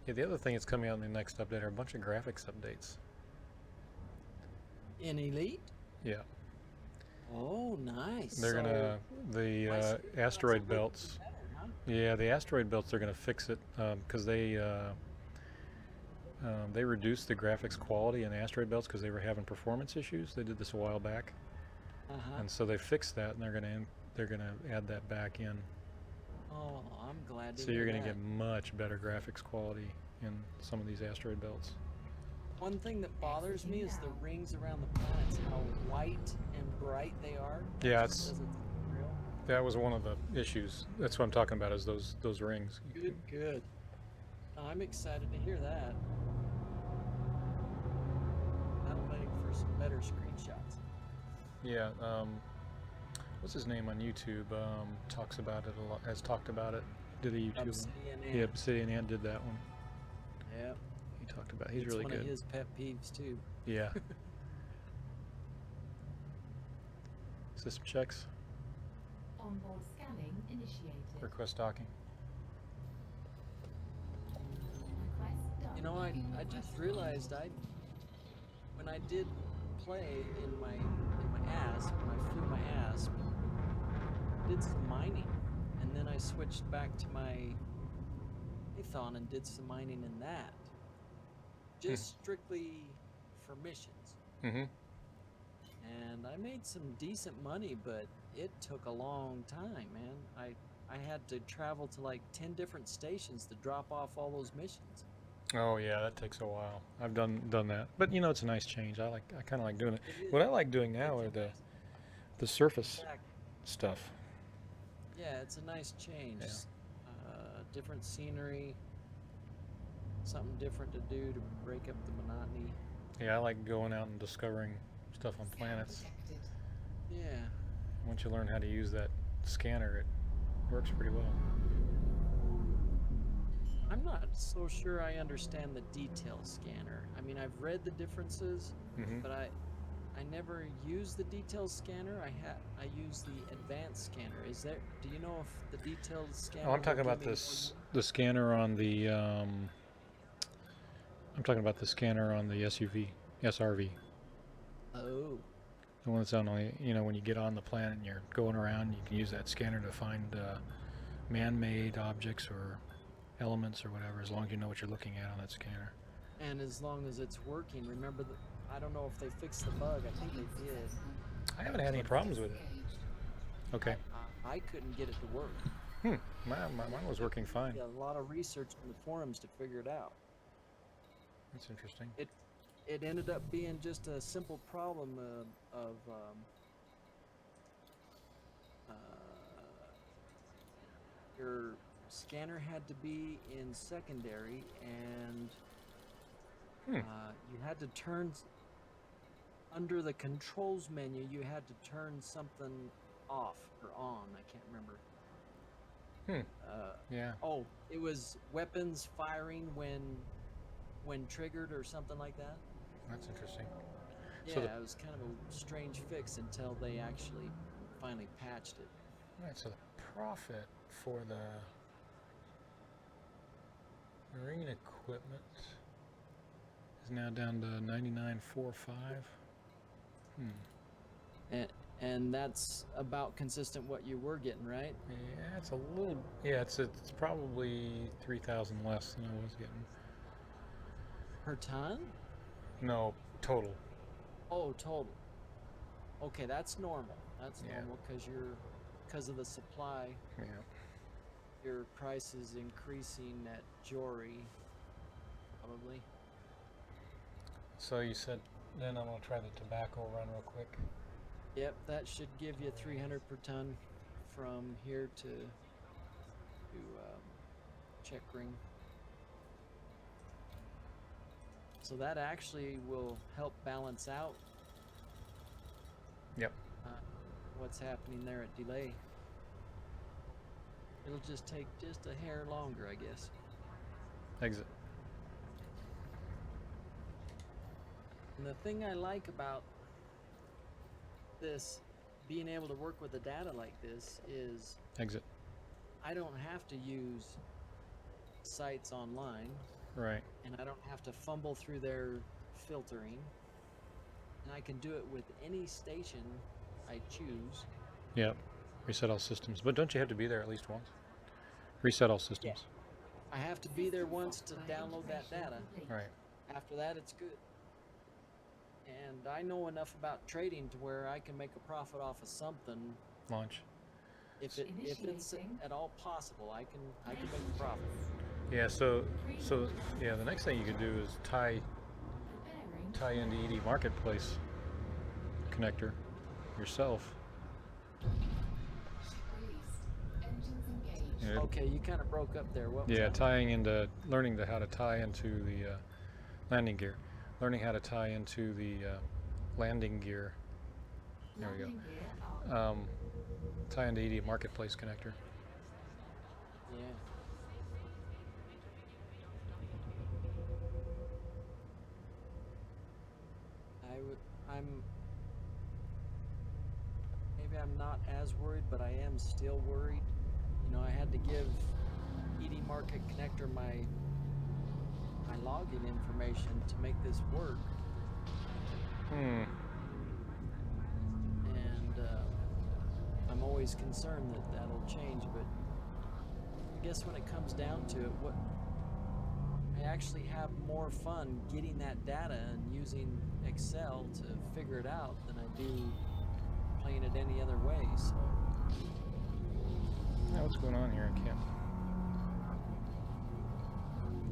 Yeah, the other thing that's coming out in the next update are a bunch of graphics updates. In Elite? Yeah. Oh, nice. They're gonna the my screenshot's asteroid a little belts. better, huh? Yeah, the asteroid belts are gonna fix it because they reduced the graphics quality in the asteroid belts because they were having performance issues. They did this a while back, Uh-huh. and so they fixed that, and they're gonna add that back in. Oh, I'm glad to So you're hear gonna that. get much better graphics quality in some of these asteroid belts. One thing that bothers me is the rings around the planets, how white and bright they are. Yeah, That it's just doesn't seem real. that was one of the issues. That's what I'm talking about is those rings. Good. I'm excited to hear that. That'll make for some better screenshots. Yeah. What's his name on YouTube? Talks about it a lot. Has talked about it. Did a YouTube one. Obsidian Yeah, Ant. Obsidian Ant did that one. Yeah. He talked about. He's It's really one good. of his pet peeves too. Yeah. System checks. Onboard scanning initiated. Request docking. Request done. You know, I just realized when I did play in my ASP, when I flew my ASP, did some mining, and then I switched back to my Python and did some mining in that, just strictly for missions. Mm-hmm. And I made some decent money, but it took a long time, man. I had to travel to like 10 different stations to drop off all those missions. Oh yeah, that takes a while. I've done that, but you know, it's a nice change. I kind of like doing it. It is. What I like doing now are the surface Exact- stuff. Yeah, it's a nice change. Yeah. Different scenery, something different to do to break up the monotony. Yeah, I like going out and discovering stuff on Scan planets. detected. Yeah. Once you learn how to use that scanner, it works pretty well. I'm not so sure I understand the detail scanner. I mean, I've read the differences, Mm-hmm. but I never use the detail scanner. I use the advanced scanner. Do you know if the detailed scanner Oh, I'm talking will about give me this the scanner on the I'm talking about the scanner on the SRV. Oh, The one that's on the, you know, when you get on the planet and you're going around, you can use that scanner to find man-made objects or elements or whatever, as long as you know what you're looking at on that scanner. and as long as it's working, remember that I don't know if they fixed the bug. I think they did. I haven't had any problems with it. Okay. I couldn't get it to work. Mine was working fine. Yeah, a lot of research in the forums to figure it out. That's interesting. It ended up being just a simple problem of your scanner had to be in secondary, and you had to turn under the controls menu. You had to turn something off or on. I can't remember. Yeah. Oh, it was weapons firing when triggered or something like that. That's interesting. Yeah, So the- it was kind of a strange fix until they actually finally patched it. Right, so the profit for the marine equipment is now down to 99.45. And that's about consistent what you were getting, right? Yeah, it's a little. Yeah, it's probably 3,000 less than I was getting. Per ton? No, total. Oh, total. Okay, that's normal. That's Yeah. normal because of the supply. Yeah. Your price is increasing at Jory, probably. So you said, then I'm gonna try the tobacco run real quick. Yep, that should give you 300 per ton from here to check ring. So that actually will help balance out Yep. what's happening there at delay. It'll just take just a hair longer, I guess. Exit. And the thing I like about this, being able to work with the data like this, is Exit. I don't have to use sites online, Right. and I don't have to fumble through their filtering, and I can do it with any station I choose. Yep. Reset all systems. But don't you have to be there at least once? Reset all systems. I have to be there once to download that data. Right. After that, it's good. And I know enough about trading to where I can make a profit off of something. Launch. If it's Initiating. at all possible, I can make a profit. Yeah. So yeah. The next thing you could do is tie Preparing. into ED Marketplace connector yourself. Released. Engines engaged. Yeah, Okay, you kind of broke up there. What was yeah, that? tying into learning how to tie into the landing gear, learning how to tie into the landing gear. There we go. Landing gear up. Tie into ED Marketplace connector. Yeah. I'm. Maybe maybe I'm not as worried, but I am still worried. You know, I had to give ED Market Connector my login information to make this work, and I'm always concerned that that'll change. But I guess when it comes down to it, I actually have more fun getting that data and using Excel to figure it out than I do playing it any other way. So Yeah, what's going on here? I can't.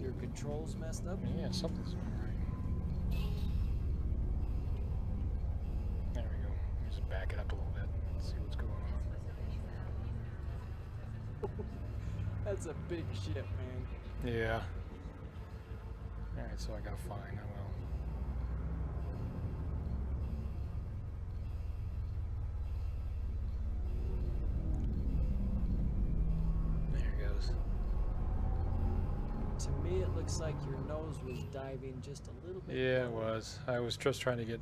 your controls messed up. Yeah, something's not right. There we go. Let me just back it up a little bit. Let's see what's going on. That's a big ship, man. Yeah. Alright, so I got a fine. I will. There it goes. To me, it looks like your nose was diving just a little bit. Yeah, it lower. was. I was just trying to get.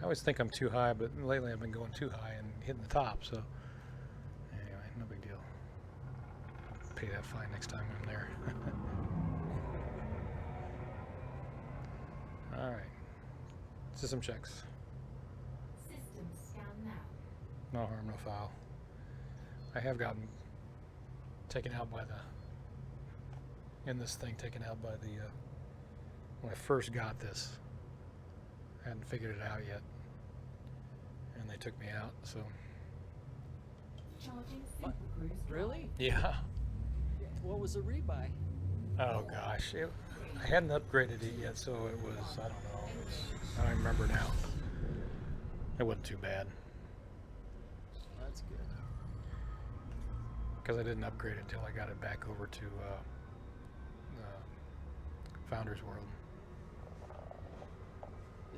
I always think I'm too high, but lately I've been going too high and hitting the top, so. Anyway, no big deal. Pay that fine next time I'm there. Alright. System checks. System scan now. No harm, no foul. I have gotten taken out by the. In this thing, taken out by the. When I first got this, I hadn't figured it out yet. And they took me out, so. Charging What? Super Cruise. Really? Yeah. What was the rebuy? Oh gosh. I hadn't upgraded it yet, so it was. I don't know. I don't even remember now. It wasn't too bad. That's good. Because I didn't upgrade it until I got it back over to Founders World.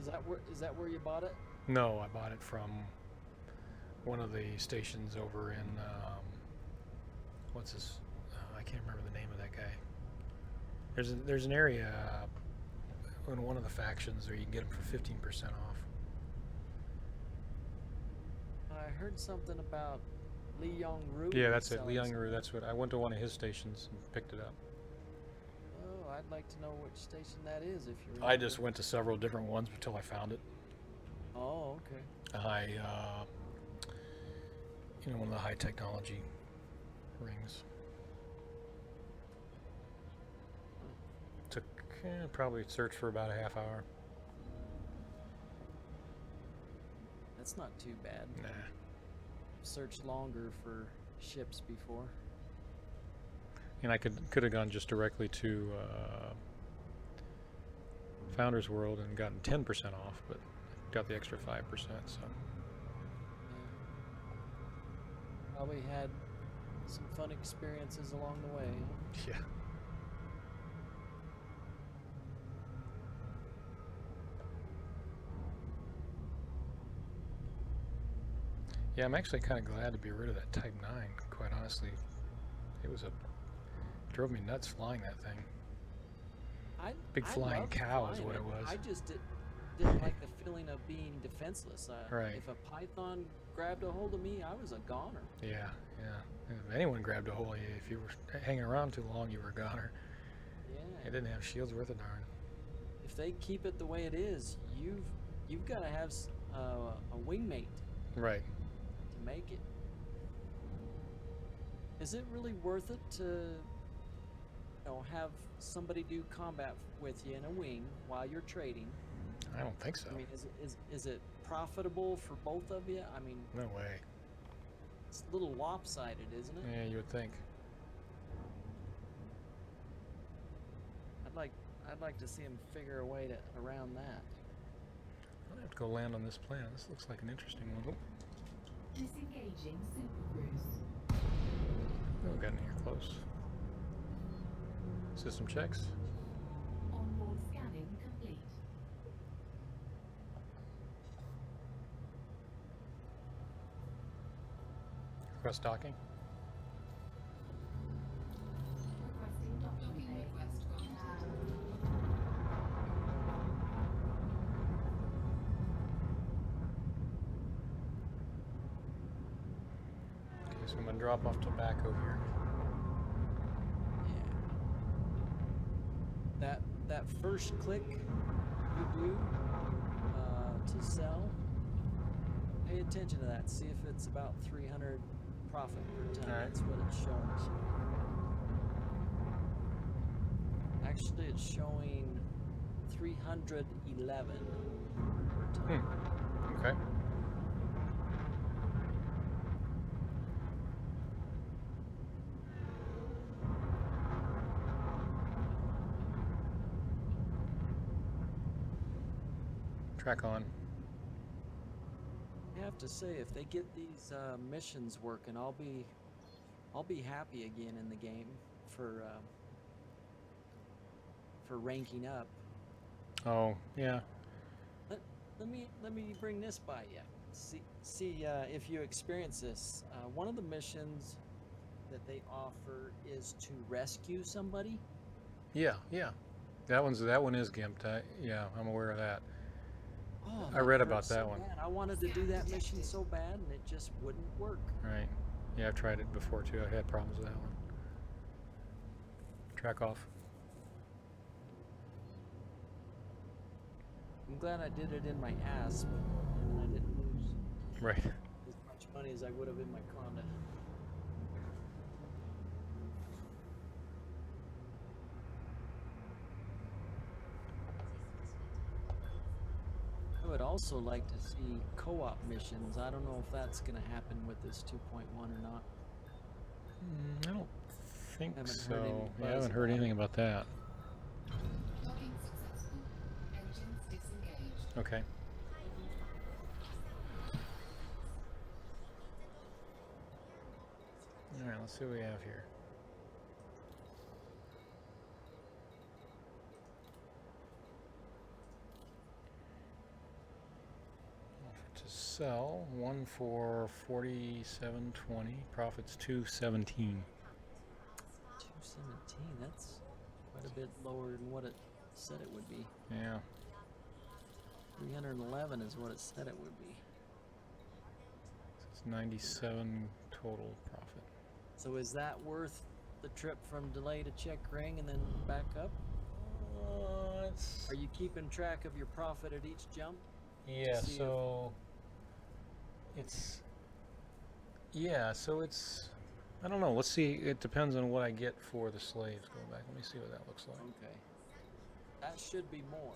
Is that where you bought it? No, I bought it from one of the stations over in what's this? I can't remember the name of that guy. There's an area in one of the factions where you can get them for 15% off. I heard something about Lee Yong Ru. Yeah, that's it. selling Liang some- Ru. That's what I went to one of his stations and picked it up. Oh, I'd like to know which station that is if you remember. I just went to several different ones until I found it. Oh, okay. One of the high technology rings. Took probably searched for about a half hour. That's not too bad. Nah. Searched longer for ships before. And I could have gone just directly to Founders World and gotten 10% off, but got the extra 5%. So Probably had some fun experiences along the way. yeah. Yeah, I'm actually kind of glad to be rid of that Type 9, quite honestly. It drove me nuts flying that thing. Big I flying loved cow is flying what it was. I just didn't like the feeling of being defenseless. Right. If a python grabbed a hold of me, I was a goner. Yeah, yeah. If anyone grabbed a hold of you, if you were hanging around too long, you were a goner. Yeah. It didn't have shields worth a darn. If they keep it the way it is, you've got to have a wingmate Right. to make it. Is it really worth it to, have somebody do combat with you in a wing while you're trading? I don't think so. I mean, is it profitable for both of you? I mean, No way. it's a little lopsided, isn't it? Yeah, you would think. I'd like to see him figure a way around that. I'll have to go land on this planet. This looks like an interesting one. Disengaging Super Cruise. Oh, got in here close. System checks. Onboard scanning complete. Request docking. Requesting docking bay. So I'm gonna drop off tobacco here. Yeah. That first click you do to sell, pay attention to that. See if it's about 300 profit per ton. All right. That's what it's showing. Actually, it's showing 311 per ton. Okay. Track on. I have to say, if they get these missions working, I'll be happy again in the game for ranking up. Oh, yeah. Let me bring this by you. See if you experience this. One of the missions that they offer is to rescue somebody. Yeah, yeah. That one is gimped. Yeah, I'm aware of that. Oh, I read hurt about that so one. bad. I wanted to do that mission so bad, and it just wouldn't work. Right. Yeah, I've tried it before too. I had problems with that one. Track off. I'm glad I did it in my ass, but I didn't lose Right. as much money as I would have in my Conda. I would also like to see co-op missions. I don't know if that's going to happen with this 2.1 or not. I don't think Haven't heard so. any Yeah, I buzz haven't heard about anything it. about that. Docking successful. Engines disengaged. Okay. All right, let's see what we have here. Offer to sell, one for 47.20, profits 217. 217, that's quite a bit lower than what it said it would be. Yeah. 311 is what it said it would be. So it's 97 total profit. So is that worth the trip from delay to check ring and then back up? It's Are you keeping track of your profit at each jump? yeah. see if- So it's it's. I don't know. Let's see. It depends on what I get for the slaves. Go back. Let me see what that looks like. Okay. That should be more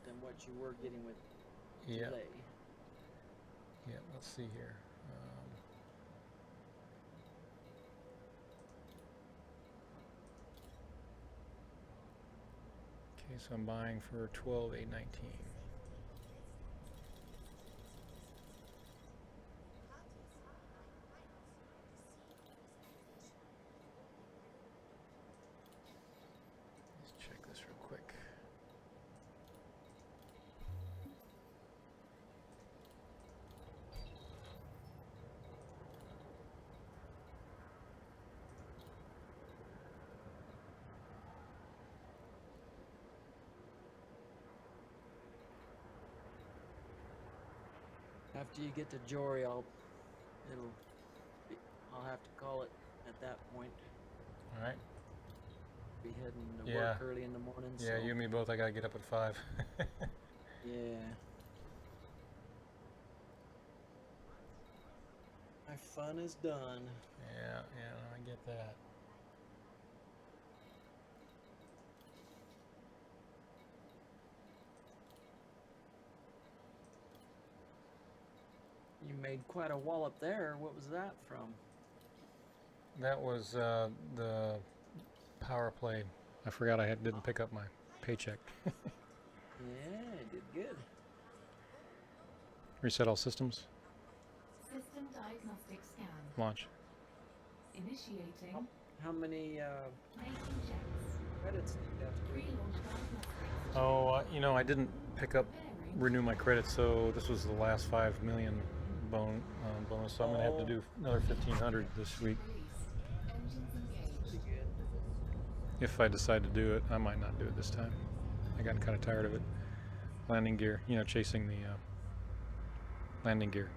than what you were getting with Yeah. delay. Yeah. Let's see here. Okay, so I'm buying for 12,819. Let's check this real quick. After you get to Jory, I'll have to call it at that point. All right. Be heading to Yeah. work early in the morning. Yeah, so you and me both. I gotta get up at 5. yeah. My fun is done. Yeah, I get that. You made quite a wallop there. What was that from? That was the power play. I forgot I didn't pick up my paycheck. Yeah, did good. Reset all systems. System diagnostic scan. Launch. Initiating. How many Making checks. credits do you have to read? Pre-launch diagnostics. Oh, I didn't pick up Preparing. renew my credits, so this was the last 5 million bonus. So I'm gonna have to do another 1,500 this week. Released. Engines engaged. Pretty good. If I decide to do it, I might not do it this time. I got kind of tired of it. Landing gear, chasing the landing gear,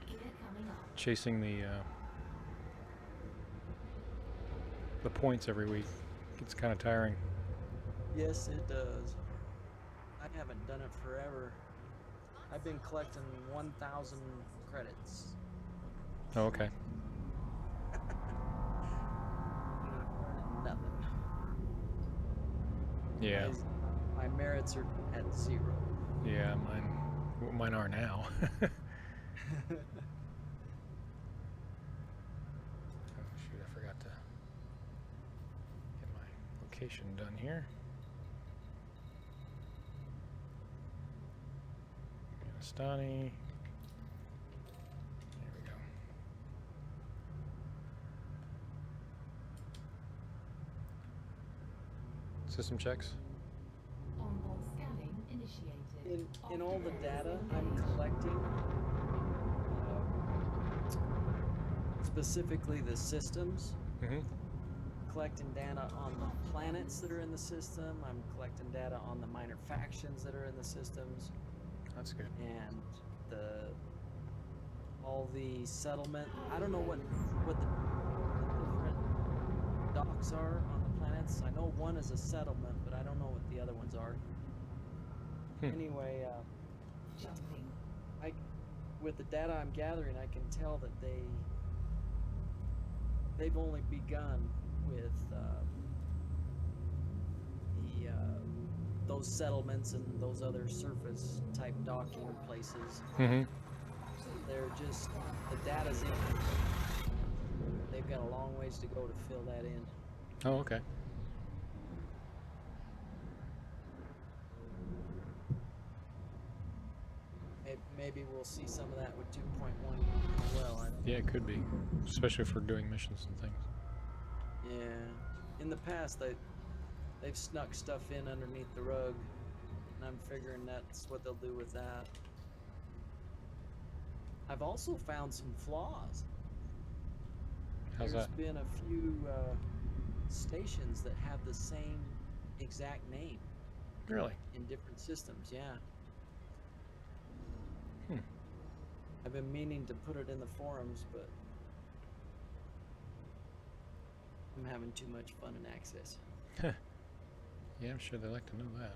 Gear coming up. chasing the the points every week. It's kind of tiring. Yes, it does. I haven't done it forever. I've been collecting 1,000 credits. Oh, okay. Nothing. Yeah. My merits are at 0. Yeah, mine are now. Oh shoot, I forgot to get my location done here. Stani. There we go. System checks. Onboard scanning initiated. In all the data I'm collecting, specifically the systems, Mm-hmm. collecting data on the planets that are in the system. I'm collecting data on the minor factions that are in the systems, That's good. and all the settlement. I don't know what the different docks are on the planets. I know one is a settlement, but I don't know what the other ones are. Anyway, Jumping. with the data I'm gathering, I can tell that they've only begun with those settlements and those other surface type docking places. Mm-hmm. They're just, the data's incomplete. They've got a long ways to go to fill that in. Oh, okay. Maybe we'll see some of that with 2.1 as well. Yeah, it could be, especially for doing missions and things. Yeah. In the past, they've snuck stuff in underneath the rug, and I'm figuring that's what they'll do with that. I've also found some flaws. How's There's that? been a few stations that have the same exact name Really? in different systems, yeah. Hmm. I've been meaning to put it in the forums, but I'm having too much fun in Access. Yeah, I'm sure they like to know that.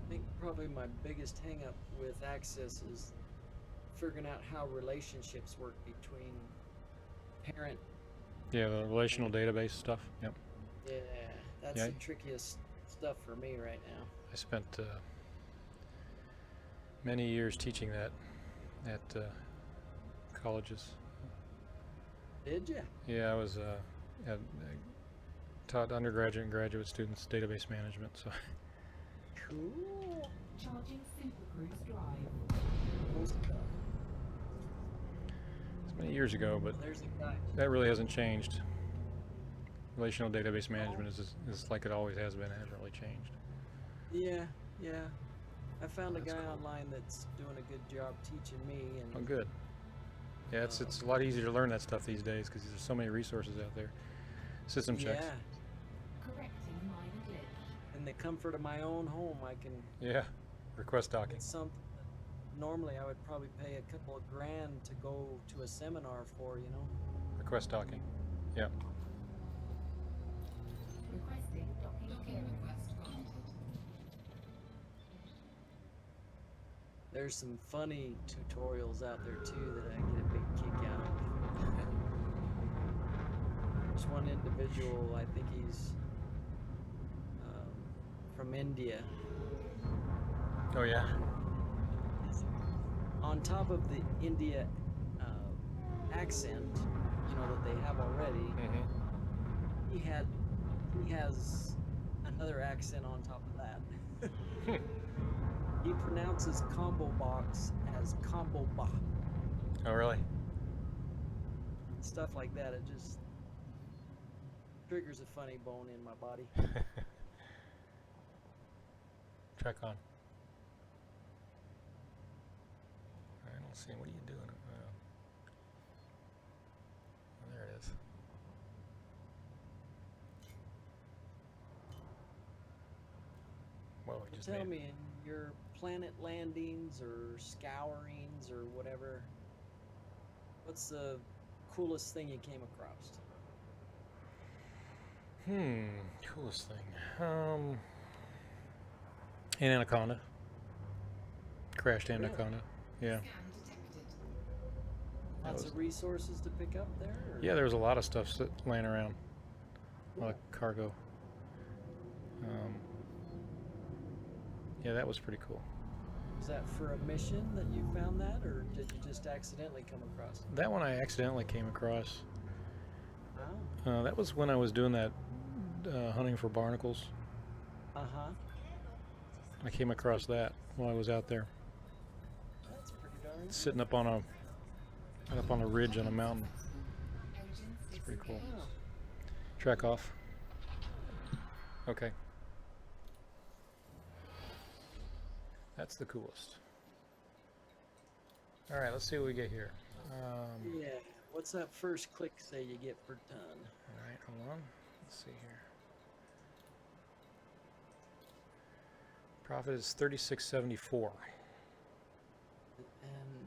I think probably my biggest hang up with Access is figuring out how relationships work between parent. Yeah, the relational database stuff. Yep. Yeah, that's Yeah. the trickiest stuff for me right now. I spent many years teaching that at colleges. Did you? Yeah, I was taught undergraduate and graduate students database management. So Cool. Charging Super Cruise Drive. Most, it's many years ago, but there's a guy. that really hasn't changed. Relational database management is like it always has been. It hasn't really changed. Yeah, yeah. I found a That's guy cool. online that's doing a good job teaching me, and Oh, good. Yeah, it's a lot easier to learn that stuff these days because there's so many resources out there. System checks. yeah. Correcting minor glitch. In the comfort of my own home, I can. Yeah. Request docking. It's something that normally I would probably pay a couple of grand to go to a seminar for, you know. Request docking. Yeah. Requesting docking request granted. There's some funny tutorials out there too that I get a big kick out of. There's one individual, I think he's from India. Oh yeah. On top of the India accent, you know, that they have already, Mm-hmm. he has another accent on top of that. He pronounces combo box as combo ba. Oh really? Stuff like that. It just triggers a funny bone in my body. Track on. I don't see. What are you doing? Oh, there it is. we just Tell made me, in your planet landings or scourings or whatever, what's the coolest thing you came across? Coolest thing. An anaconda. Crashed Really? anaconda. Yeah. Scan detected. That Lots was- of resources to pick up there? Or? Yeah, there was a lot of stuff laying around. A lot of cargo. Yeah, that was pretty cool. Was that for a mission that you found that, or did you just accidentally come across it? That one I accidentally came across. Oh. That was when I was doing that hunting for barnacles. Uh-huh. I came across that while I was out there, That's pretty darn good. sitting up on a ridge on a mountain. Engines It's pretty cool. Oh. Track off. Okay. That's the coolest. All right, let's see what we get here. Yeah. What's that first click say you get per ton? All right, hold on. Let's see here. Profit is 36.74. And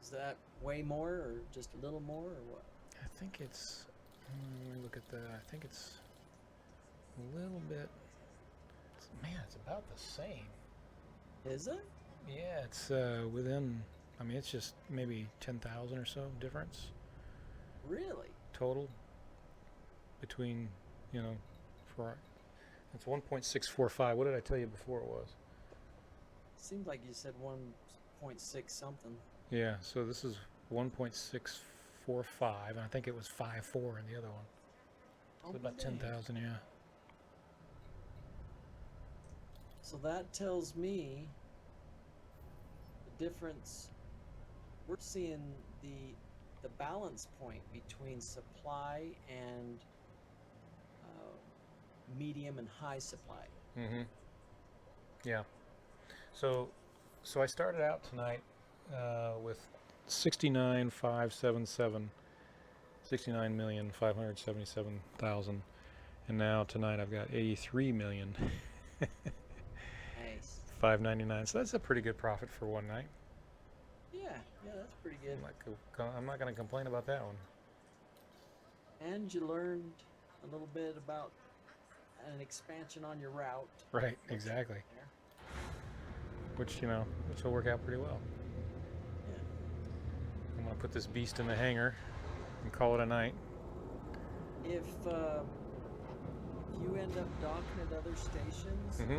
is that way more or just a little more or what? I think it's. Let me look at that. I think it's a little bit. Man, it's about the same. Is it? Yeah, it's within. I mean, it's just maybe 10,000 or so difference Really? total between, for. It's 1.645. What did I tell you before it was? Seems like you said 1.6 something. Yeah, so this is 1.645, and I think it was 5.4 in the other one. So Oh, about dang. 10,000, yeah. So that tells me the difference. We're seeing the balance point between supply and medium and high supply. Mm-hmm. Yeah. So I started out tonight with 69,577, 69,577,000, and now tonight I've got 83,599,000. Nice. So that's a pretty good profit for one night. Yeah, that's pretty good. I'm not going to complain about that one. And you learned a little bit about an expansion on your route. Right. Exactly. There. Which will work out pretty well. Yeah. I'm going to put this beast in the hangar and call it a night. If you end up docking at other stations, Mm-hmm.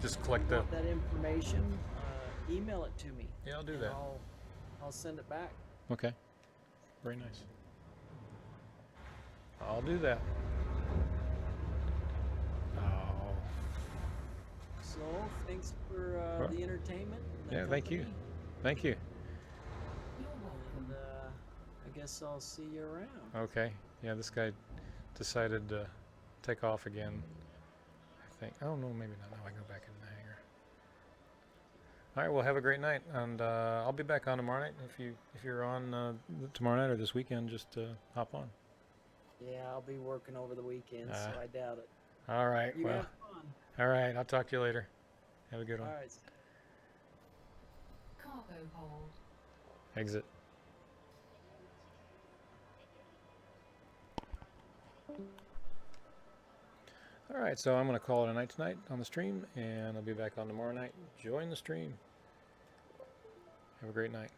Just if collect you the. want that information, email it to me. Yeah, I'll do and that. I'll send it back. Okay. Very nice. I'll do that. Oh. So thanks for Sure. the entertainment. And the Yeah, thank you. company, Thank you. You're welcome. And I guess I'll see you around. Okay. Yeah, this guy decided to take off again. I think. Oh no, maybe not. No, I go back in the hangar. All right. Well, have a great night, and I'll be back on tomorrow night. If you're on tomorrow night or this weekend, just hop on. Yeah, I'll be working over the weekend, so Ah. I doubt it. All right. You Well. have fun. All right. I'll talk to you later. Have a good All one. right. Cargo hold. Exit. All right, so I'm going to call it a night tonight on the stream, and I'll be back on tomorrow night. Join the stream. Have a great night.